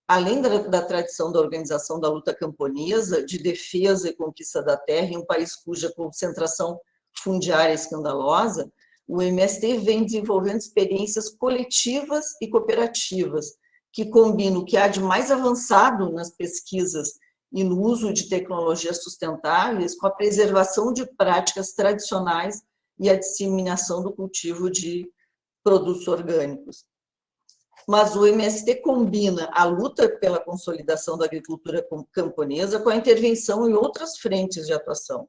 Além da tradição da organização da luta camponesa, de defesa e conquista da terra, em um país cuja concentração fundiária é escandalosa, o MST vem desenvolvendo experiências coletivas e cooperativas, que combinam o que há de mais avançado nas pesquisas e no uso de tecnologias sustentáveis com a preservação de práticas tradicionais e a disseminação do cultivo de produtos orgânicos. Mas o MST combina a luta pela consolidação da agricultura camponesa com a intervenção em outras frentes de atuação.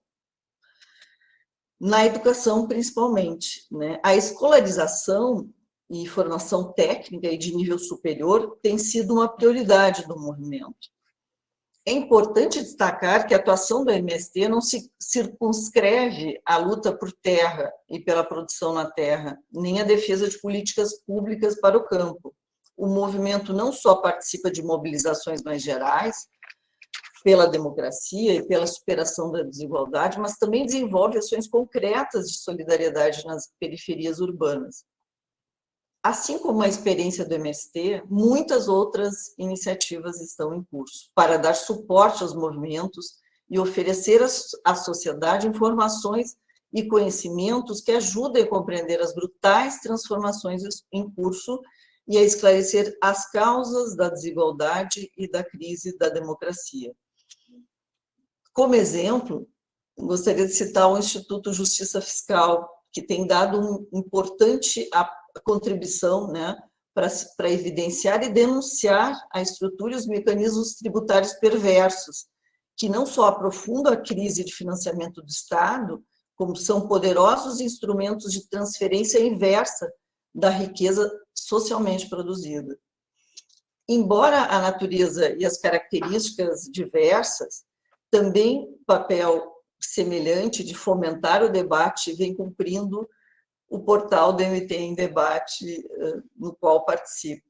Na educação, principalmente, né? A escolarização e formação técnica e de nível superior tem sido uma prioridade do movimento. É importante destacar que a atuação do MST não se circunscreve à luta por terra e pela produção na terra, nem à defesa de políticas públicas para o campo. O movimento não só participa de mobilizações mais gerais, pela democracia e pela superação da desigualdade, mas também desenvolve ações concretas de solidariedade nas periferias urbanas. Assim como a experiência do MST, muitas outras iniciativas estão em curso para dar suporte aos movimentos e oferecer à sociedade informações e conhecimentos que ajudem a compreender as brutais transformações em curso e a esclarecer as causas da desigualdade e da crise da democracia. Como exemplo, gostaria de citar o Instituto Justiça Fiscal, que tem dado uma importante contribuição, né, para evidenciar e denunciar a estrutura e os mecanismos tributários perversos, que não só aprofundam a crise de financiamento do Estado, como são poderosos instrumentos de transferência inversa da riqueza socialmente produzida. Embora a natureza e as características diversas, também papel semelhante de fomentar o debate vem cumprindo o portal do MT em Debate, no qual participo,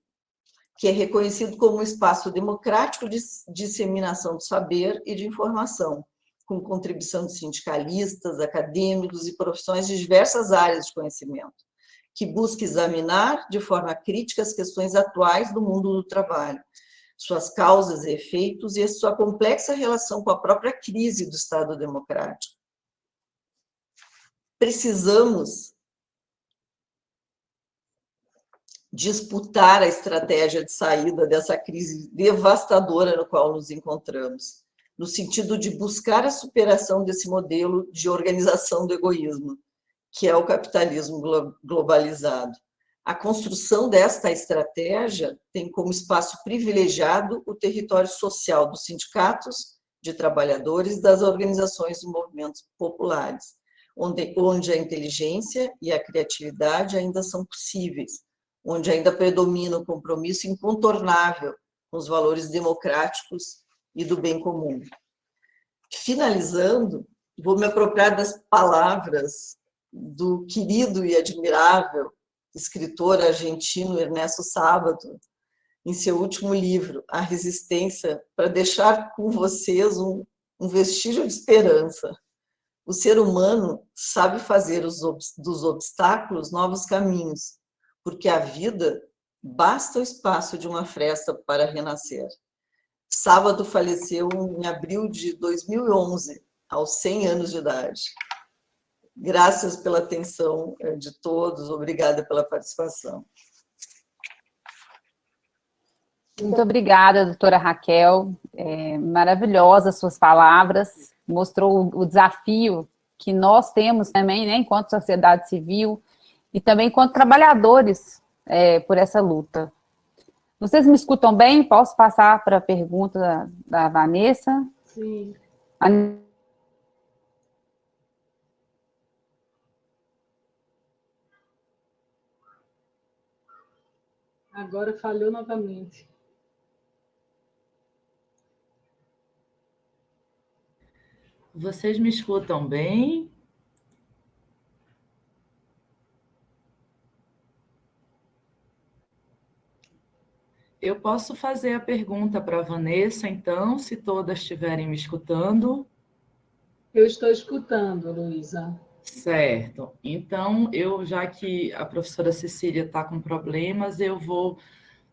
que é reconhecido como um espaço democrático de disseminação do saber e de informação, com contribuição de sindicalistas, acadêmicos e profissões de diversas áreas de conhecimento, que busca examinar de forma crítica as questões atuais do mundo do trabalho, suas causas e efeitos e a sua complexa relação com a própria crise do Estado democrático. Precisamos disputar a estratégia de saída dessa crise devastadora no qual nos encontramos, no sentido de buscar a superação desse modelo de organização do egoísmo, que é o capitalismo globalizado. A construção desta estratégia tem como espaço privilegiado o território social dos sindicatos, de trabalhadores, das organizações e movimentos populares, onde a inteligência e a criatividade ainda são possíveis, onde ainda predomina o compromisso incontornável com os valores democráticos e do bem comum. Finalizando, vou me apropriar das palavras do querido e admirável escritor argentino Ernesto Sábato, em seu último livro, A Resistência, para deixar com vocês um vestígio de esperança. O ser humano sabe fazer dos obstáculos novos caminhos, porque a vida basta o espaço de uma fresta para renascer. Sábato faleceu em abril de 2011, aos 100 anos de idade. Graças pela atenção de todos, obrigada pela participação. Muito obrigada, doutora Raquel. Maravilhosas suas palavras, mostrou o desafio que nós temos também, né, enquanto sociedade civil, e também enquanto trabalhadores por essa luta. Vocês me escutam bem? Posso passar para a pergunta da Vanessa? Sim. Agora falhou novamente. Vocês me escutam bem? Eu posso fazer a pergunta para a Vanessa, então, se todas estiverem me escutando. Eu estou escutando, Luísa. Certo. Então, já que a professora Cecília está com problemas, eu vou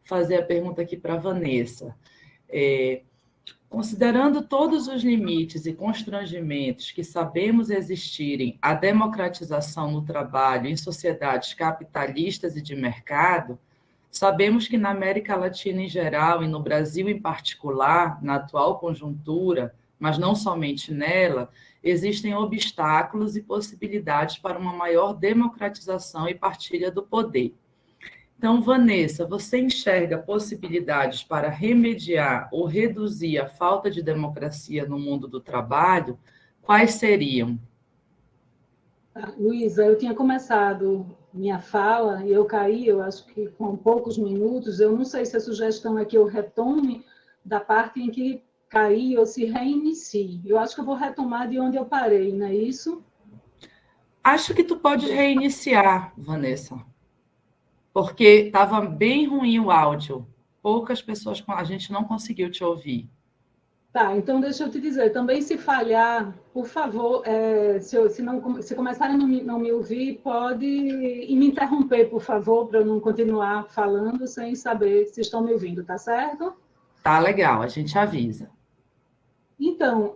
fazer a pergunta aqui para a Vanessa. Considerando todos os limites e constrangimentos que sabemos existirem à democratização no trabalho em sociedades capitalistas e de mercado, sabemos que na América Latina em geral e no Brasil em particular, na atual conjuntura, mas não somente nela, existem obstáculos e possibilidades para uma maior democratização e partilha do poder. Então, Vanessa, você enxerga possibilidades para remediar ou reduzir a falta de democracia no mundo do trabalho? Quais seriam? Luísa, eu tinha começado minha fala e eu caí, eu acho que com poucos minutos. Eu não sei se a sugestão é que eu retome da parte em que cair ou se reinicie. Eu acho que eu vou retomar de onde eu parei, não é isso? Acho que tu pode reiniciar, Vanessa, porque estava bem ruim o áudio. Poucas pessoas, a gente não conseguiu te ouvir. Tá, então deixa eu te dizer, também se falhar, por favor, se começarem a não me ouvir, pode me interromper, por favor, para eu não continuar falando sem saber se estão me ouvindo, tá certo? Tá legal, a gente avisa. Então,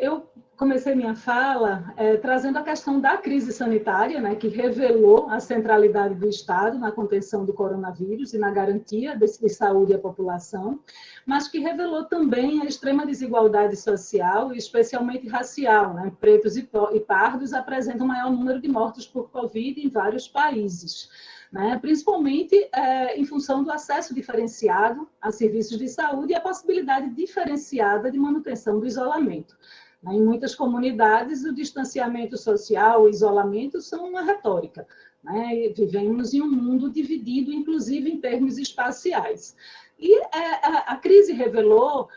eu comecei minha fala trazendo a questão da crise sanitária, né, que revelou a centralidade do Estado na contenção do coronavírus e na garantia de saúde à população, mas que revelou também a extrema desigualdade social e especialmente racial, né? Pretos e pardos apresentam o maior número de mortos por Covid em vários países, né? Principalmente em função do acesso diferenciado a serviços de saúde e a possibilidade diferenciada de manutenção do isolamento. Em muitas comunidades, o distanciamento social, o isolamento, são uma retórica, né? Vivemos em um mundo dividido, inclusive em termos espaciais. E a crise revelou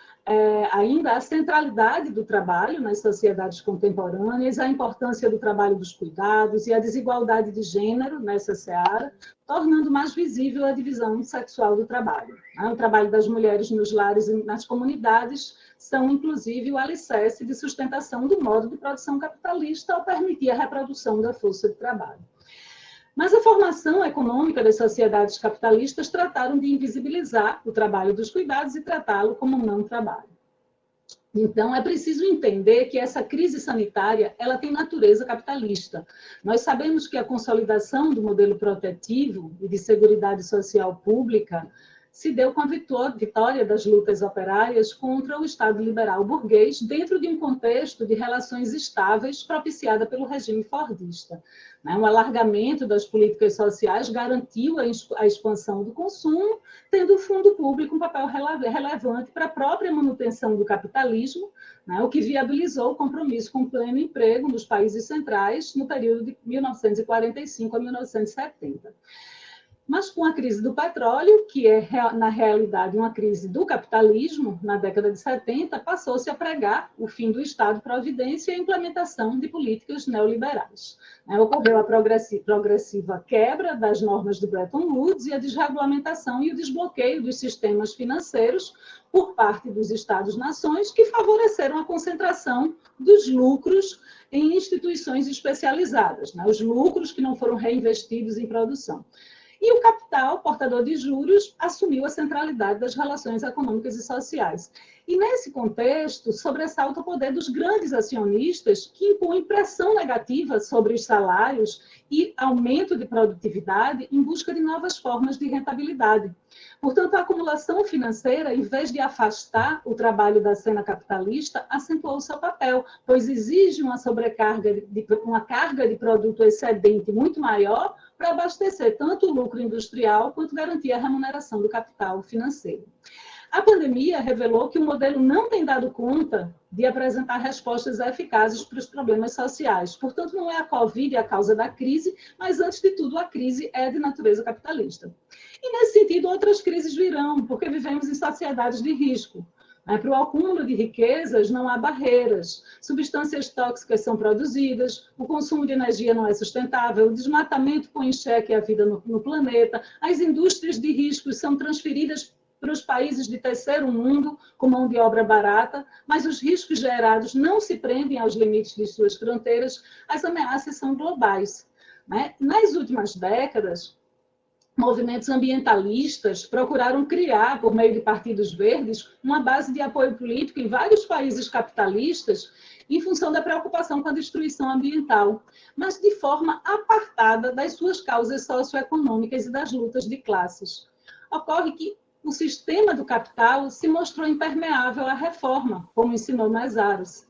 ainda a centralidade do trabalho nas sociedades contemporâneas, a importância do trabalho dos cuidados e a desigualdade de gênero nessa seara, tornando mais visível a divisão sexual do trabalho. O trabalho das mulheres nos lares e nas comunidades são, inclusive, o alicerce de sustentação do modo de produção capitalista ao permitir a reprodução da força de trabalho. Mas a formação econômica das sociedades capitalistas trataram de invisibilizar o trabalho dos cuidados e tratá-lo como não trabalho. Então, é preciso entender que essa crise sanitária ela tem natureza capitalista. Nós sabemos que a consolidação do modelo protetivo e de seguridade social pública se deu com a vitória das lutas operárias contra o Estado liberal burguês dentro de um contexto de relações estáveis propiciada pelo regime fordista. Um alargamento das políticas sociais garantiu a expansão do consumo, tendo o fundo público um papel relevante para a própria manutenção do capitalismo, o que viabilizou o compromisso com o pleno emprego nos países centrais no período de 1945 a 1970. Mas com a crise do petróleo, que é, na realidade, uma crise do capitalismo, na década de 70, passou-se a pregar o fim do Estado-providência e a implementação de políticas neoliberais. Ocorreu a progressiva quebra das normas de Bretton Woods e a desregulamentação e o desbloqueio dos sistemas financeiros por parte dos Estados-nações, que favoreceram a concentração dos lucros em instituições especializadas, os lucros que não foram reinvestidos em produção. E o capital, portador de juros, assumiu a centralidade das relações econômicas e sociais. E, nesse contexto, sobressalta o poder dos grandes acionistas que impõem pressão negativa sobre os salários e aumento de produtividade em busca de novas formas de rentabilidade. Portanto, a acumulação financeira, em vez de afastar o trabalho da cena capitalista, acentuou o seu papel, pois exige uma carga de produto excedente muito maior para abastecer tanto o lucro industrial quanto garantir a remuneração do capital financeiro. A pandemia revelou que o modelo não tem dado conta de apresentar respostas eficazes para os problemas sociais. Portanto, não é a Covid a causa da crise, mas, antes de tudo, a crise é de natureza capitalista. E, nesse sentido, outras crises virão, porque vivemos em sociedades de risco. Para o acúmulo de riquezas não há barreiras, substâncias tóxicas são produzidas, o consumo de energia não é sustentável, o desmatamento põe em xeque a vida no planeta, as indústrias de riscos são transferidas para os países de terceiro mundo com mão de obra barata, mas os riscos gerados não se prendem aos limites de suas fronteiras, as ameaças são globais. Nas últimas décadas, movimentos ambientalistas procuraram criar, por meio de partidos verdes, uma base de apoio político em vários países capitalistas em função da preocupação com a destruição ambiental, mas de forma apartada das suas causas socioeconômicas e das lutas de classes. Ocorre que o sistema do capital se mostrou impermeável à reforma, como ensinou Mesaros.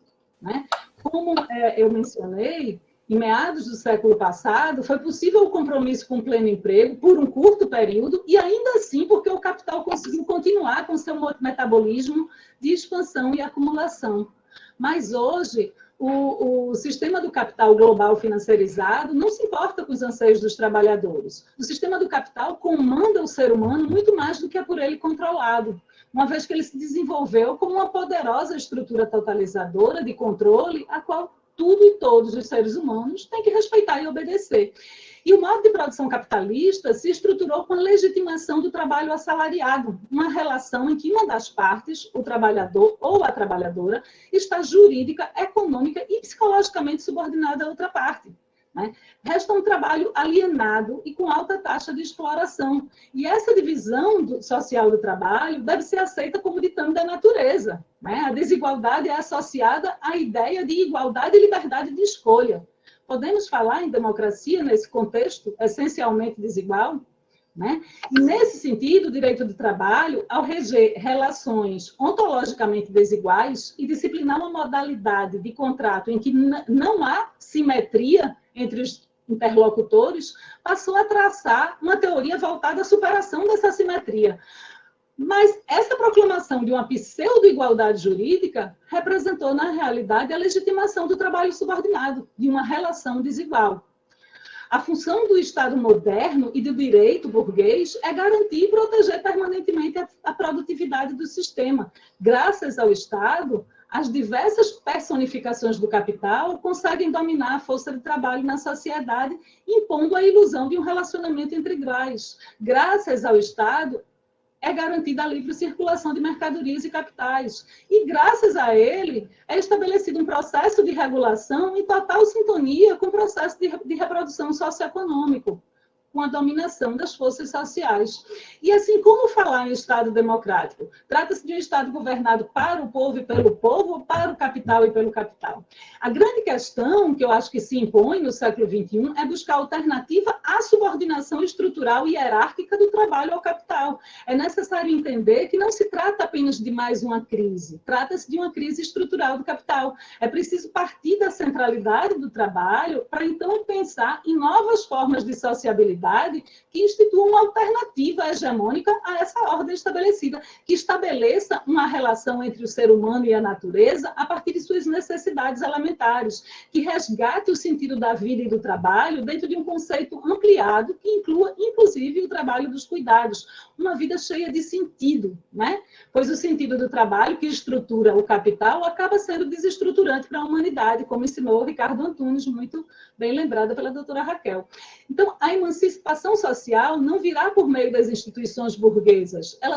Como eu mencionei, em meados do século passado, foi possível o compromisso com o pleno emprego por um curto período, e ainda assim porque o capital conseguiu continuar com seu metabolismo de expansão e acumulação. Mas hoje, o sistema do capital global financeirizado não se importa com os anseios dos trabalhadores. O sistema do capital comanda o ser humano muito mais do que é por ele controlado. uma vez que ele se desenvolveu como uma poderosa estrutura totalizadora de controle, a qual tudo e todos os seres humanos têm que respeitar e obedecer. E o modo de produção capitalista se estruturou com a legitimação do trabalho assalariado, uma relação em que uma das partes, o trabalhador ou a trabalhadora, está jurídica, econômica e psicologicamente subordinada à outra parte. Né? Resta um trabalho alienado e com alta taxa de exploração. E essa divisão social do trabalho deve ser aceita como ditame da natureza. Né? A desigualdade é associada à ideia de igualdade e liberdade de escolha. Podemos falar em democracia nesse contexto essencialmente desigual? Né? E, nesse sentido, o direito do trabalho, ao reger relações ontologicamente desiguais e disciplinar uma modalidade de contrato em que não há simetria entre os interlocutores, passou a traçar uma teoria voltada à superação dessa assimetria. Mas essa proclamação de uma pseudo-igualdade jurídica representou, na realidade, a legitimação do trabalho subordinado, de uma relação desigual. A função do Estado moderno e do direito burguês é garantir e proteger permanentemente a produtividade do sistema. Graças ao Estado, as diversas personificações do capital conseguem dominar a força de trabalho na sociedade, impondo a ilusão de um relacionamento entre iguais. Graças ao Estado, é garantida a livre circulação de mercadorias e capitais. E, graças a ele, é estabelecido um processo de regulação em total sintonia com o processo de reprodução socioeconômico, com a dominação das forças sociais. E assim, como falar em Estado democrático? Trata-se de um Estado governado para o povo e pelo povo, ou para o capital e pelo capital? A grande questão que eu acho que se impõe no século XXI é buscar alternativa à subordinação estrutural e hierárquica do trabalho ao capital. É necessário entender que não se trata apenas de mais uma crise, trata-se de uma crise estrutural do capital. É preciso partir da centralidade do trabalho para, então, pensar em novas formas de sociabilidade que instituam uma alternativa hegemônica a essa ordem estabelecida, que estabeleça uma relação entre o ser humano e a natureza a partir de suas necessidades elementares, que resgate o sentido da vida e do trabalho dentro de um conceito ampliado que inclua, inclusive, o trabalho dos cuidados, uma vida cheia de sentido, né? Pois o sentido do trabalho que estrutura o capital acaba sendo desestruturante para a humanidade, como ensinou Ricardo Antunes, muito bem lembrada pela doutora Raquel. Então, a emancipação social não virá por meio das instituições burguesas, ela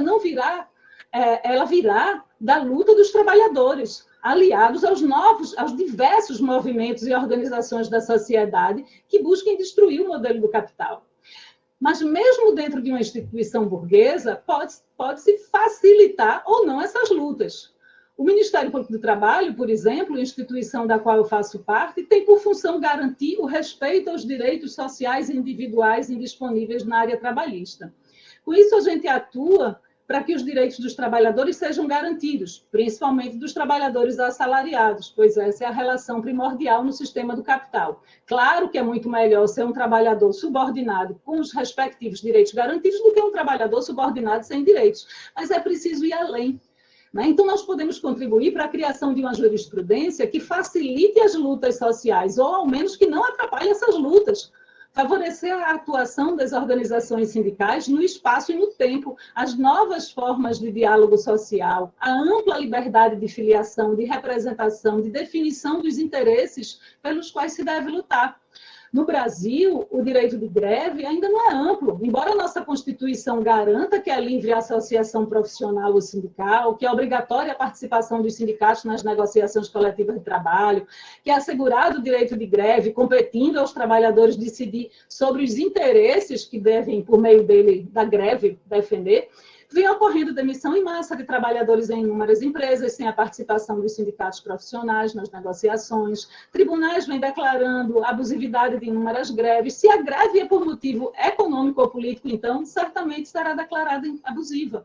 virá da luta dos trabalhadores, aliados aos diversos movimentos e organizações da sociedade que busquem destruir o modelo do capital. Mas mesmo dentro de uma instituição burguesa, pode-se facilitar ou não essas lutas. O Ministério Público do Trabalho, por exemplo, instituição da qual eu faço parte, tem por função garantir o respeito aos direitos sociais e individuais indisponíveis na área trabalhista. Com isso, a gente atua para que os direitos dos trabalhadores sejam garantidos, principalmente dos trabalhadores assalariados, pois essa é a relação primordial no sistema do capital. Claro que é muito melhor ser um trabalhador subordinado com os respectivos direitos garantidos do que um trabalhador subordinado sem direitos, mas é preciso ir além. Então, nós podemos contribuir para a criação de uma jurisprudência que facilite as lutas sociais, ou ao menos que não atrapalhe essas lutas. Favorecer a atuação das organizações sindicais no espaço e no tempo, as novas formas de diálogo social, a ampla liberdade de filiação, de representação, de definição dos interesses pelos quais se deve lutar. No Brasil, o direito de greve ainda não é amplo, embora a nossa Constituição garanta que é livre a associação profissional ou sindical, que é obrigatória a participação dos sindicatos nas negociações coletivas de trabalho, que é assegurado o direito de greve, competindo aos trabalhadores decidir sobre os interesses que devem, por meio da greve, defender. Vem ocorrendo demissão em massa de trabalhadores em inúmeras empresas, sem a participação dos sindicatos profissionais nas negociações. Tribunais vêm declarando abusividade de inúmeras greves. Se a greve é por motivo econômico ou político, então, certamente será declarada abusiva.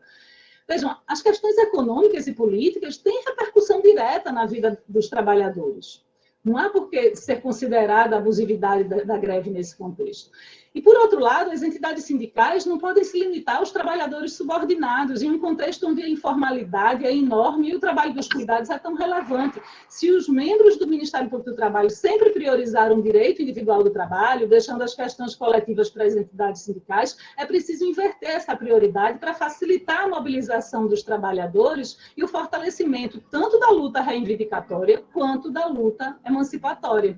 Vejam, as questões econômicas e políticas têm repercussão direta na vida dos trabalhadores. Não há por que ser considerada a abusividade da greve nesse contexto. E, por outro lado, as entidades sindicais não podem se limitar aos trabalhadores subordinados, em um contexto onde a informalidade é enorme e o trabalho dos cuidados é tão relevante. Se os membros do Ministério Público do Trabalho sempre priorizaram o direito individual do trabalho, deixando as questões coletivas para as entidades sindicais, é preciso inverter essa prioridade para facilitar a mobilização dos trabalhadores e o fortalecimento tanto da luta reivindicatória quanto da luta emancipatória.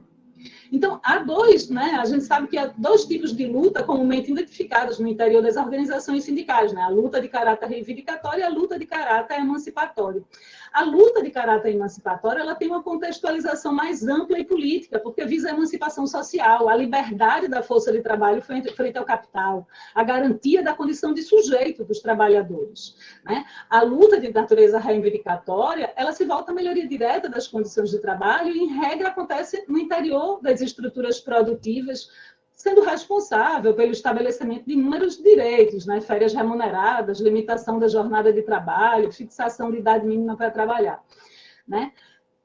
Então, há dois, né? A gente sabe que há dois tipos de luta comumente identificados no interior das organizações sindicais, né? A luta de caráter reivindicatório e a luta de caráter emancipatório. A luta de caráter emancipatório, ela tem uma contextualização mais ampla e política, porque visa a emancipação social, a liberdade da força de trabalho frente ao capital, a garantia da condição de sujeito dos trabalhadores, né? A luta de natureza reivindicatória, ela se volta à melhoria direta das condições de trabalho e, em regra, acontece no interior das estruturas produtivas, sendo responsável pelo estabelecimento de inúmeros direitos, né? Férias remuneradas, limitação da jornada de trabalho, fixação de idade mínima para trabalhar, né?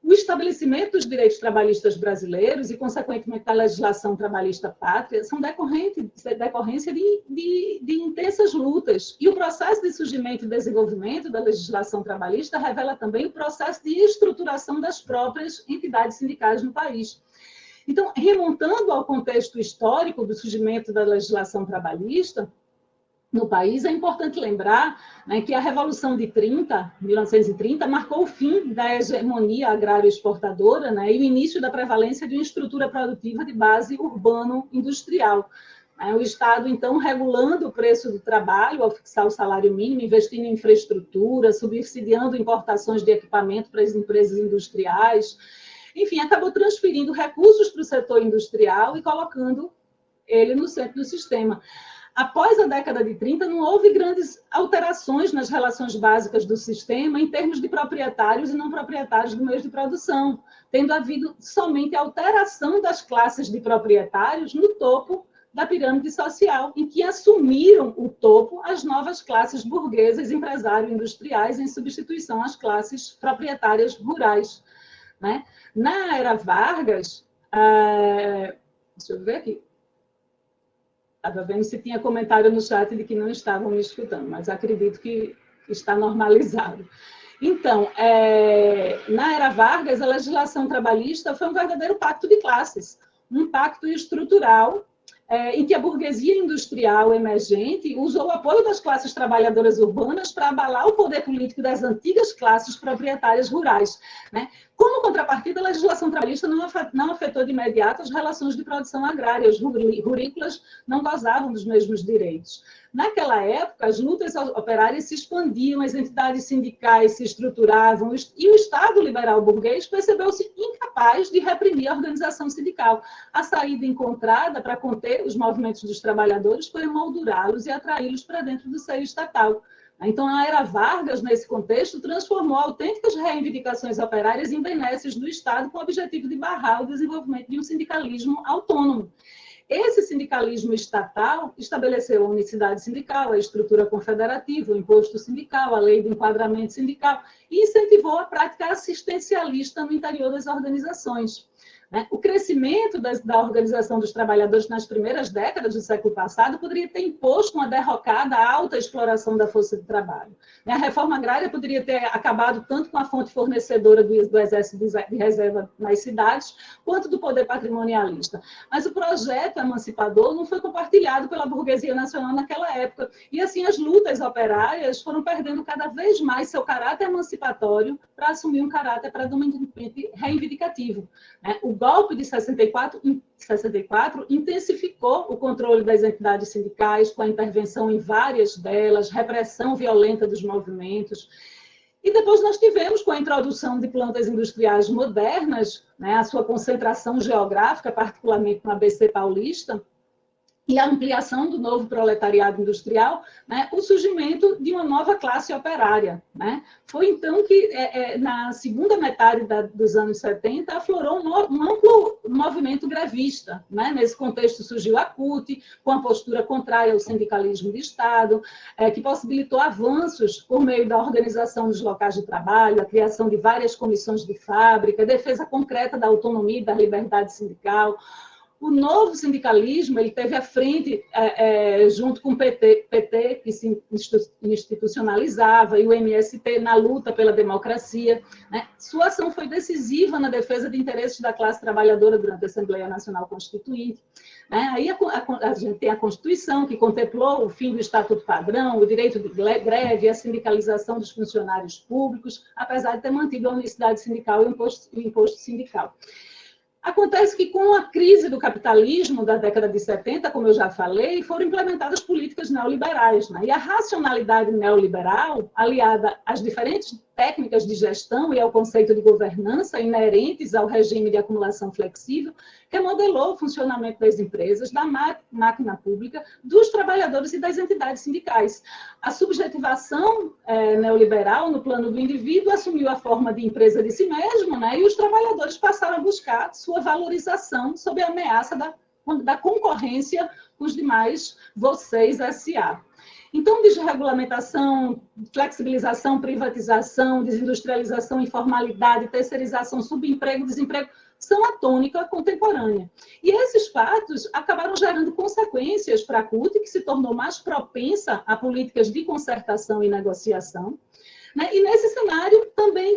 O estabelecimento dos direitos trabalhistas brasileiros e, consequentemente, da legislação trabalhista pátria são decorrência de intensas lutas. E o processo de surgimento e desenvolvimento da legislação trabalhista revela também o processo de estruturação das próprias entidades sindicais no país. Então, remontando ao contexto histórico do surgimento da legislação trabalhista no país, é importante lembrar, né, que a Revolução de 1930, marcou o fim da hegemonia agrário-exportadora, né, e o início da prevalência de uma estrutura produtiva de base urbano-industrial. O Estado, então, regulando o preço do trabalho ao fixar o salário mínimo, investindo em infraestrutura, subsidiando importações de equipamento para as empresas industriais. Enfim, acabou transferindo recursos para o setor industrial e colocando ele no centro do sistema. Após a década de 30, não houve grandes alterações nas relações básicas do sistema em termos de proprietários e não proprietários do meio de produção, tendo havido somente alteração das classes de proprietários no topo da pirâmide social, em que assumiram o topo as novas classes burguesas, empresário-industriais, em substituição às classes proprietárias rurais, né? Na era Vargas, deixa eu ver aqui, estava vendo se tinha comentário no chat de que não estavam me escutando, mas acredito que está normalizado. Então, na era Vargas, a legislação trabalhista foi um verdadeiro pacto de classes, um pacto estrutural, em que a burguesia industrial emergente usou o apoio das classes trabalhadoras urbanas para abalar o poder político das antigas classes proprietárias rurais, né? Como contrapartida, a legislação trabalhista não afetou de imediato as relações de produção agrária. Os rurícolas não gozavam dos mesmos direitos. Naquela época, as lutas operárias se expandiam, as entidades sindicais se estruturavam e o Estado liberal burguês percebeu-se incapaz de reprimir a organização sindical. A saída encontrada para conter os movimentos dos trabalhadores foi emoldurá-los e atraí-los para dentro do seio estatal. Então, a era Vargas, nesse contexto, transformou autênticas reivindicações operárias em benesses do Estado com o objetivo de barrar o desenvolvimento de um sindicalismo autônomo. Esse sindicalismo estatal estabeleceu a unicidade sindical, a estrutura confederativa, o imposto sindical, a lei de enquadramento sindical e incentivou a prática assistencialista no interior das organizações. O crescimento da organização dos trabalhadores nas primeiras décadas do século passado poderia ter imposto uma derrocada à alta exploração da força de trabalho. A reforma agrária poderia ter acabado tanto com a fonte fornecedora do exército de reserva nas cidades, quanto do poder patrimonialista. Mas o projeto emancipador não foi compartilhado pela burguesia nacional naquela época. E assim as lutas operárias foram perdendo cada vez mais seu caráter emancipatório para assumir um caráter predominantemente reivindicativo. O golpe de 64 intensificou o controle das entidades sindicais, com a intervenção em várias delas, repressão violenta dos movimentos. E depois nós tivemos, com a introdução de plantas industriais modernas, a sua concentração geográfica, particularmente no ABC paulista, e a ampliação do novo proletariado industrial, o surgimento de uma nova classe operária. Foi então que, na segunda metade dos anos 70, aflorou um amplo movimento grevista. Nesse contexto surgiu a CUT, com a postura contrária ao sindicalismo de Estado, que possibilitou avanços por meio da organização dos locais de trabalho, a criação de várias comissões de fábrica, a defesa concreta da autonomia e da liberdade sindical, O novo sindicalismo, ele teve à frente, junto com o PT, que se institucionalizava, e o MST na luta pela democracia, né? Sua ação foi decisiva na defesa de interesses da classe trabalhadora durante a Assembleia Nacional Constituinte. Né? Aí a gente tem a Constituição, que contemplou o fim do Estatuto Padrão, o direito de greve, a sindicalização dos funcionários públicos, apesar de ter mantido a unicidade sindical e o imposto sindical. Acontece que, com a crise do capitalismo da década de 70, como eu já falei, foram implementadas políticas neoliberais, né? E a racionalidade neoliberal, aliada às diferentes técnicas de gestão e ao conceito de governança inerentes ao regime de acumulação flexível, remodelou o funcionamento das empresas, da máquina pública, dos trabalhadores e das entidades sindicais. A subjetivação neoliberal no plano do indivíduo assumiu a forma de empresa de si mesmo, né? E os trabalhadores passaram a buscar sua valorização sob a ameaça da concorrência com os demais vocês SA. Então, desregulamentação, flexibilização, privatização, desindustrialização, informalidade, terceirização, subemprego, desemprego, são a tônica contemporânea. E esses fatos acabaram gerando consequências para a CUT, que se tornou mais propensa a políticas de concertação e negociação, né? E nesse cenário também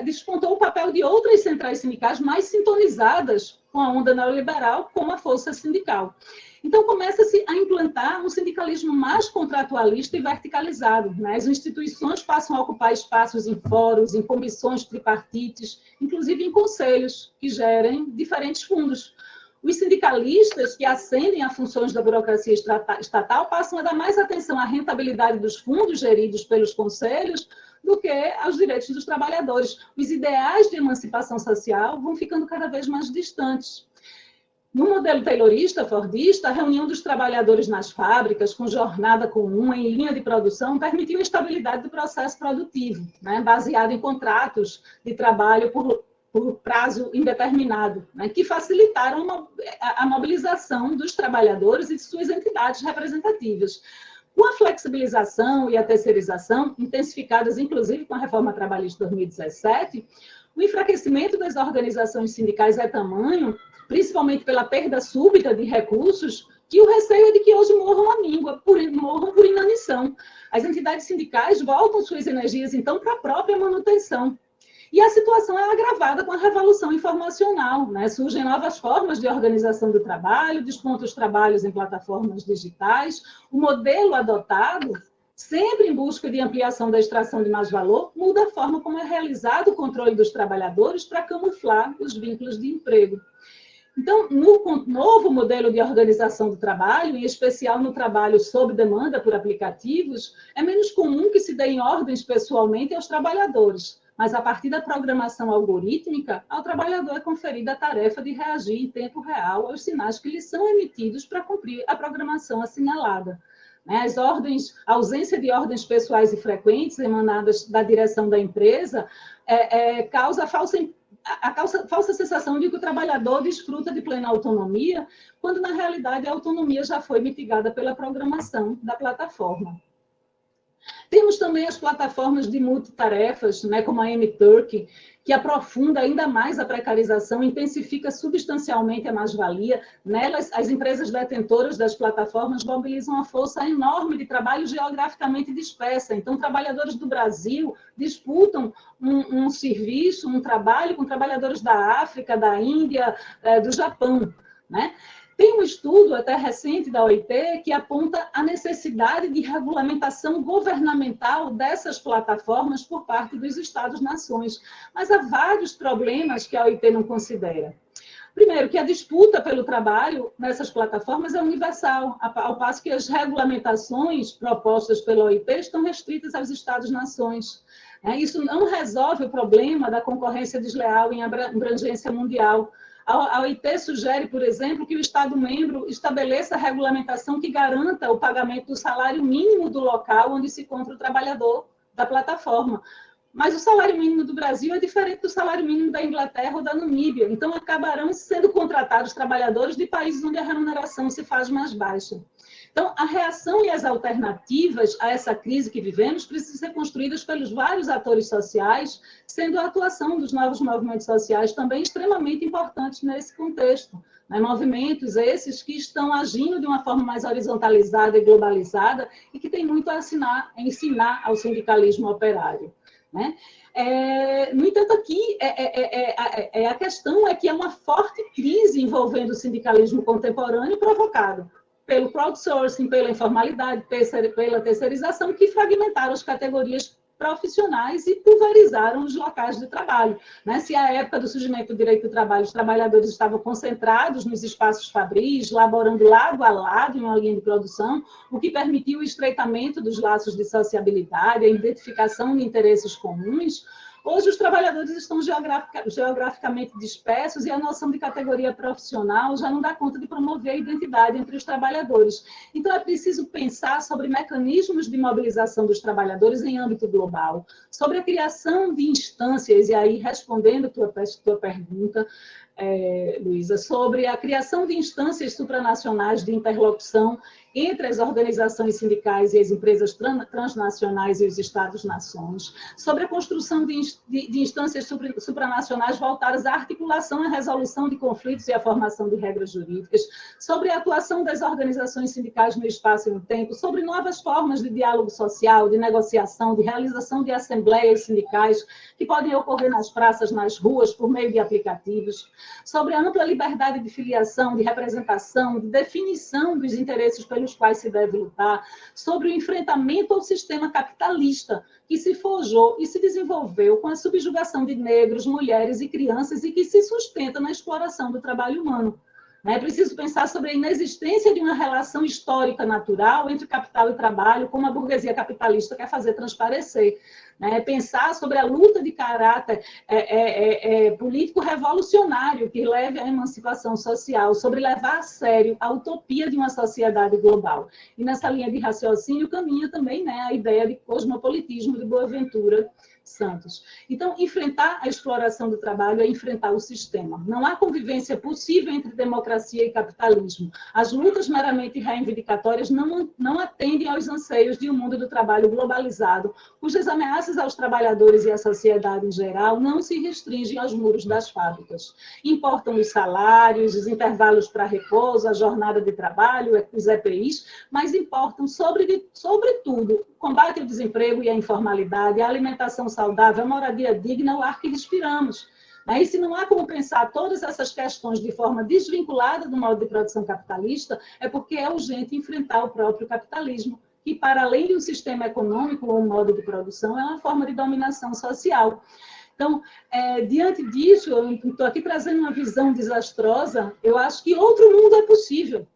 despontou o papel de outras centrais sindicais mais sintonizadas com a onda neoliberal, como a força sindical. Então, começa-se a implantar um sindicalismo mais contratualista e verticalizado, né? As instituições passam a ocupar espaços em fóruns, em comissões tripartites, inclusive em conselhos, que gerem diferentes fundos. Os sindicalistas que ascendem a funções da burocracia estatal passam a dar mais atenção à rentabilidade dos fundos geridos pelos conselhos do que aos direitos dos trabalhadores. Os ideais de emancipação social vão ficando cada vez mais distantes. No modelo taylorista, fordista, a reunião dos trabalhadores nas fábricas, com jornada comum, em linha de produção, permitiu a estabilidade do processo produtivo, né, baseado em contratos de trabalho por prazo indeterminado, né, que facilitaram a mobilização dos trabalhadores e de suas entidades representativas. Com a flexibilização e a terceirização, intensificadas inclusive com a reforma trabalhista de 2017, o enfraquecimento das organizações sindicais é tamanho, principalmente pela perda súbita de recursos, que o receio é de que hoje morram à míngua, morram por inanição. As entidades sindicais voltam suas energias, então, para a própria manutenção. E a situação é agravada com a revolução informacional, né? Surgem novas formas de organização do trabalho, despontam os trabalhos em plataformas digitais. O modelo adotado, sempre em busca de ampliação da extração de mais valor, muda a forma como é realizado o controle dos trabalhadores para camuflar os vínculos de emprego. Então, no novo modelo de organização do trabalho, em especial no trabalho sob demanda por aplicativos, é menos comum que se deem ordens pessoalmente aos trabalhadores, mas a partir da programação algorítmica, ao trabalhador é conferida a tarefa de reagir em tempo real aos sinais que lhe são emitidos para cumprir a programação assinalada. A ausência de ordens pessoais e frequentes emanadas da direção da empresa causa a falsa sensação de que o trabalhador desfruta de plena autonomia, quando, na realidade, a autonomia já foi mitigada pela programação da plataforma. Temos também as plataformas de multitarefas, né, como a M-Turk, que aprofunda ainda mais a precarização, intensifica substancialmente a mais-valia. Nelas, as empresas detentoras das plataformas mobilizam uma força enorme de trabalho geograficamente dispersa. Então, trabalhadores do Brasil disputam um serviço, um trabalho com trabalhadores da África, da Índia, do Japão, né? Tem um estudo até recente da OIT que aponta a necessidade de regulamentação governamental dessas plataformas por parte dos Estados-nações. Mas há vários problemas que a OIT não considera. Primeiro, que a disputa pelo trabalho nessas plataformas é universal, ao passo que as regulamentações propostas pela OIT estão restritas aos Estados-nações. Isso não resolve o problema da concorrência desleal em abrangência mundial. A OIT sugere, por exemplo, que o Estado-membro estabeleça a regulamentação que garanta o pagamento do salário mínimo do local onde se encontra o trabalhador da plataforma. Mas o salário mínimo do Brasil é diferente do salário mínimo da Inglaterra ou da Namíbia. Então, acabarão sendo contratados trabalhadores de países onde a remuneração se faz mais baixa. Então, a reação e as alternativas a essa crise que vivemos precisam ser construídas pelos vários atores sociais, sendo a atuação dos novos movimentos sociais também extremamente importante nesse contexto. Movimentos esses que estão agindo de uma forma mais horizontalizada e globalizada e que têm muito a ensinar ao sindicalismo operário. No entanto, aqui a questão é que é uma forte crise envolvendo o sindicalismo contemporâneo provocado pelo crowdsourcing, pela informalidade, pela terceirização, que fragmentaram as categorias profissionais e pulverizaram os locais de trabalho. Se à época do surgimento do direito do trabalho, os trabalhadores estavam concentrados nos espaços fabris, laborando lado a lado em uma linha de produção, o que permitiu o estreitamento dos laços de sociabilidade, a identificação de interesses comuns, hoje os trabalhadores estão geograficamente dispersos e a noção de categoria profissional já não dá conta de promover a identidade entre os trabalhadores. Então, é preciso pensar sobre mecanismos de mobilização dos trabalhadores em âmbito global, sobre a criação de instâncias, e aí, respondendo a tua pergunta, Luísa, sobre a criação de instâncias supranacionais de interlocução entre as organizações sindicais e as empresas transnacionais e os Estados-nações, sobre a construção de instâncias supranacionais voltadas à articulação e à resolução de conflitos e à formação de regras jurídicas, sobre a atuação das organizações sindicais no espaço e no tempo, sobre novas formas de diálogo social, de negociação, de realização de assembleias sindicais que podem ocorrer nas praças, nas ruas, por meio de aplicativos, sobre a ampla liberdade de filiação, de representação, de definição dos interesses pelos quais se deve lutar, sobre o enfrentamento ao sistema capitalista que se forjou e se desenvolveu com a subjugação de negros, mulheres e crianças e que se sustenta na exploração do trabalho humano. É preciso pensar sobre a inexistência de uma relação histórica natural entre capital e trabalho, como a burguesia capitalista quer fazer transparecer. Pensar sobre a luta de caráter político revolucionário que leve à emancipação social, sobre levar a sério a utopia de uma sociedade global. E nessa linha de raciocínio caminha também a ideia de cosmopolitismo de Boaventura Santos. Então, enfrentar a exploração do trabalho é enfrentar o sistema. Não há convivência possível entre democracia e capitalismo. As lutas meramente reivindicatórias não atendem aos anseios de um mundo do trabalho globalizado, cujas ameaças aos trabalhadores e à sociedade em geral não se restringem aos muros das fábricas. Importam os salários, os intervalos para repouso, a jornada de trabalho, os EPIs, mas importam, sobretudo, o combate ao desemprego e à informalidade, a alimentação saudável, a moradia digna, o ar que respiramos. E se não há como pensar todas essas questões de forma desvinculada do modo de produção capitalista, é porque é urgente enfrentar o próprio capitalismo, que, para além de um sistema econômico ou um modo de produção, é uma forma de dominação social. Então, diante disso, eu estou aqui trazendo uma visão desastrosa, eu acho que outro mundo é possível,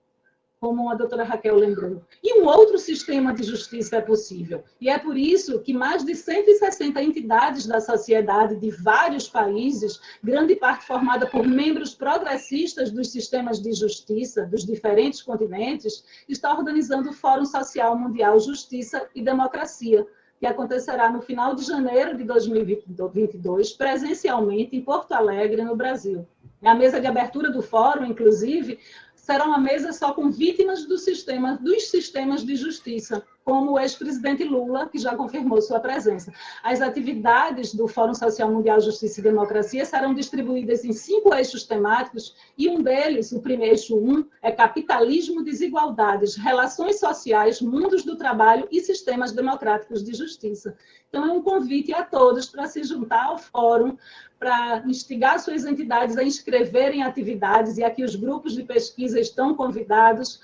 como a doutora Raquel lembrou. E um outro sistema de justiça é possível. E é por isso que mais de 160 entidades da sociedade de vários países, grande parte formada por membros progressistas dos sistemas de justiça dos diferentes continentes, está organizando o Fórum Social Mundial Justiça e Democracia, que acontecerá no final de janeiro de 2022, presencialmente em Porto Alegre, no Brasil. A mesa de abertura do fórum, inclusive, será uma mesa só com vítimas dos sistemas de justiça, como o ex-presidente Lula, que já confirmou sua presença. As atividades do Fórum Social Mundial Justiça e Democracia serão distribuídas em 5 eixos temáticos, e um deles, o primeiro eixo 1, é capitalismo, desigualdades, relações sociais, mundos do trabalho e sistemas democráticos de justiça. Então, é um convite a todos para se juntar ao fórum, para instigar suas entidades a inscreverem atividades, e aqui os grupos de pesquisa estão convidados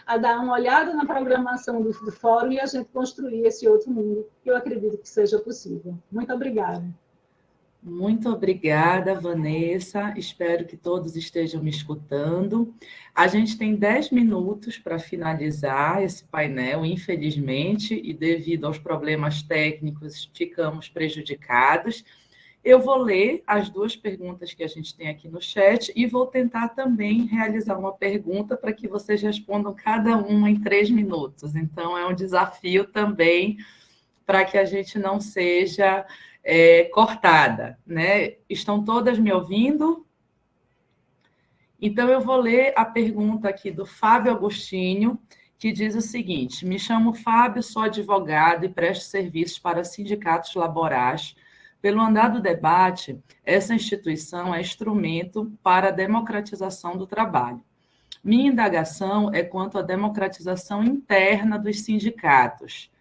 a dar uma olhada na programação do fórum e a gente construir esse outro mundo, que eu acredito que seja possível. Muito obrigada. Muito obrigada, Vanessa. Espero que todos estejam me escutando. A gente tem 10 minutos para finalizar esse painel, infelizmente, e devido aos problemas técnicos, ficamos prejudicados. Eu vou ler as 2 perguntas que a gente tem aqui no chat e vou tentar também realizar uma pergunta para que vocês respondam cada uma em 3 minutos. Então, é um desafio também para que a gente não seja cortada, né? Estão todas me ouvindo? Então, eu vou ler a pergunta aqui do Fábio Agostinho, que diz o seguinte: me chamo Fábio, sou advogado e presto serviços para sindicatos laborais. Pelo andar do debate, essa instituição é instrumento para a democratização do trabalho. Minha indagação é quanto à democratização interna dos sindicatos.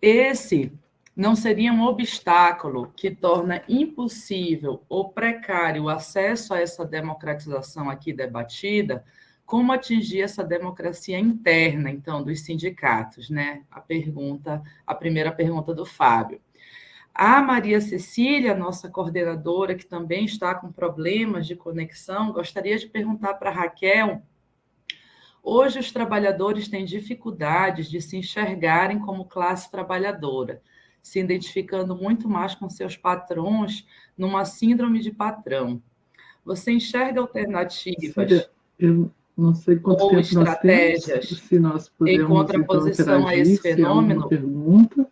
Esse não seria um obstáculo que torna impossível ou precário o acesso a essa democratização aqui debatida? Como atingir essa democracia interna, então, dos sindicatos, né? A primeira pergunta do Fábio. A Maria Cecília, nossa coordenadora, que também está com problemas de conexão, gostaria de perguntar para a Raquel. Hoje, os trabalhadores têm dificuldades de se enxergarem como classe trabalhadora, se identificando muito mais com seus patrões numa síndrome de patrão. Você enxerga alternativas eu não sei quanto ou tempo estratégias nós temos, se nós podemos, em contraposição então, a esse fenômeno? Se há pergunta,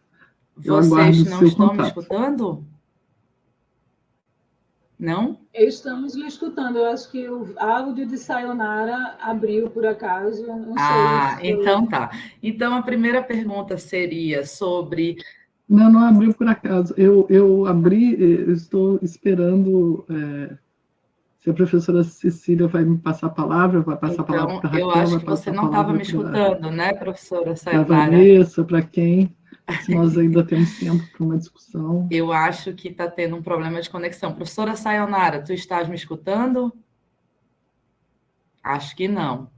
vocês não estão contato. me escutando? Não? Estamos lhe escutando. Eu acho que o áudio de Sayonara abriu por acaso. Não sei. Então tá. Então, a primeira pergunta seria sobre... Não abriu por acaso. Eu abri, eu estou esperando se a professora Cecília vai me passar a palavra, vai passar a palavra para a Raquel. Eu acho que você não estava me escutando, né, professora Sayonara? Para a Vanessa, para quem? Se nós ainda temos tempo para uma discussão. Eu acho que está tendo um problema de conexão. Professora Sayonara, tu estás me escutando? Acho que não.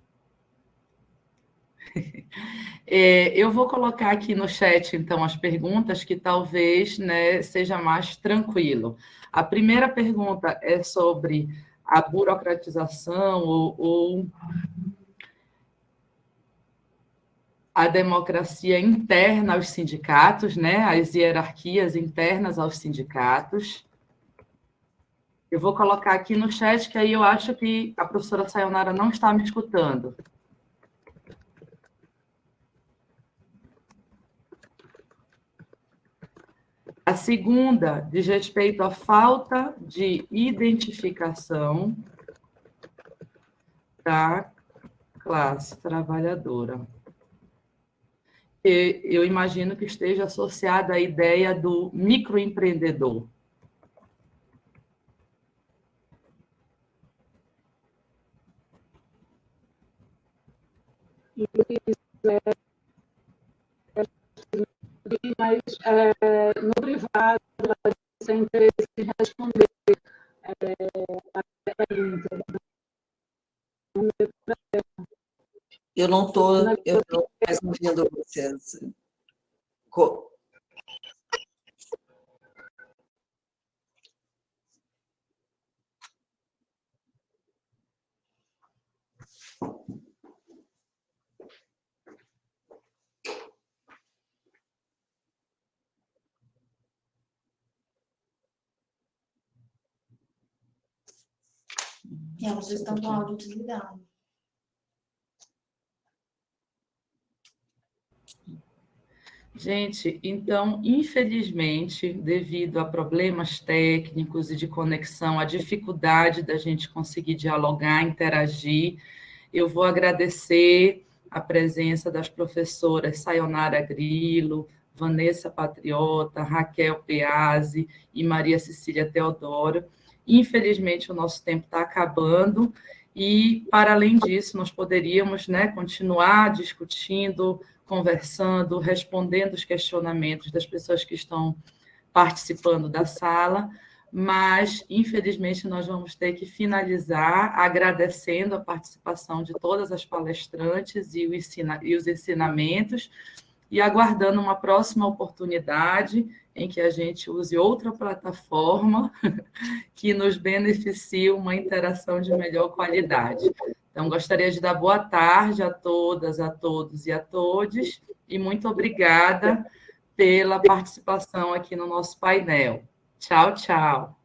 Eu vou colocar aqui no chat, então, as perguntas que talvez, né, seja mais tranquilo. A primeira pergunta é sobre a burocratização ou a democracia interna aos sindicatos, né, as hierarquias internas aos sindicatos. Eu vou colocar aqui no chat, que aí eu acho que a professora Sayonara não está me escutando. A segunda diz respeito à falta de identificação da classe trabalhadora. Eu imagino que esteja associada à ideia do microempreendedor. Mas no privado, sem interesse em responder a pergunta. Eu não estou mais ouvindo vocês. Vocês estão com o áudio desligado. Gente, então, infelizmente, devido a problemas técnicos e de conexão, a dificuldade da gente conseguir dialogar, interagir, eu vou agradecer a presença das professoras Sayonara Grilo, Vanessa Patriota, Raquel Peazzi e Maria Cecília Teodoro. Infelizmente, o nosso tempo está acabando e, para além disso, nós poderíamos, né, continuar discutindo, conversando, respondendo os questionamentos das pessoas que estão participando da sala, mas, infelizmente, nós vamos ter que finalizar agradecendo a participação de todas as palestrantes e os ensinamentos, e aguardando uma próxima oportunidade em que a gente use outra plataforma que nos beneficie uma interação de melhor qualidade. Então, gostaria de dar boa tarde a todas, a todos e a todes, e muito obrigada pela participação aqui no nosso painel. Tchau, tchau.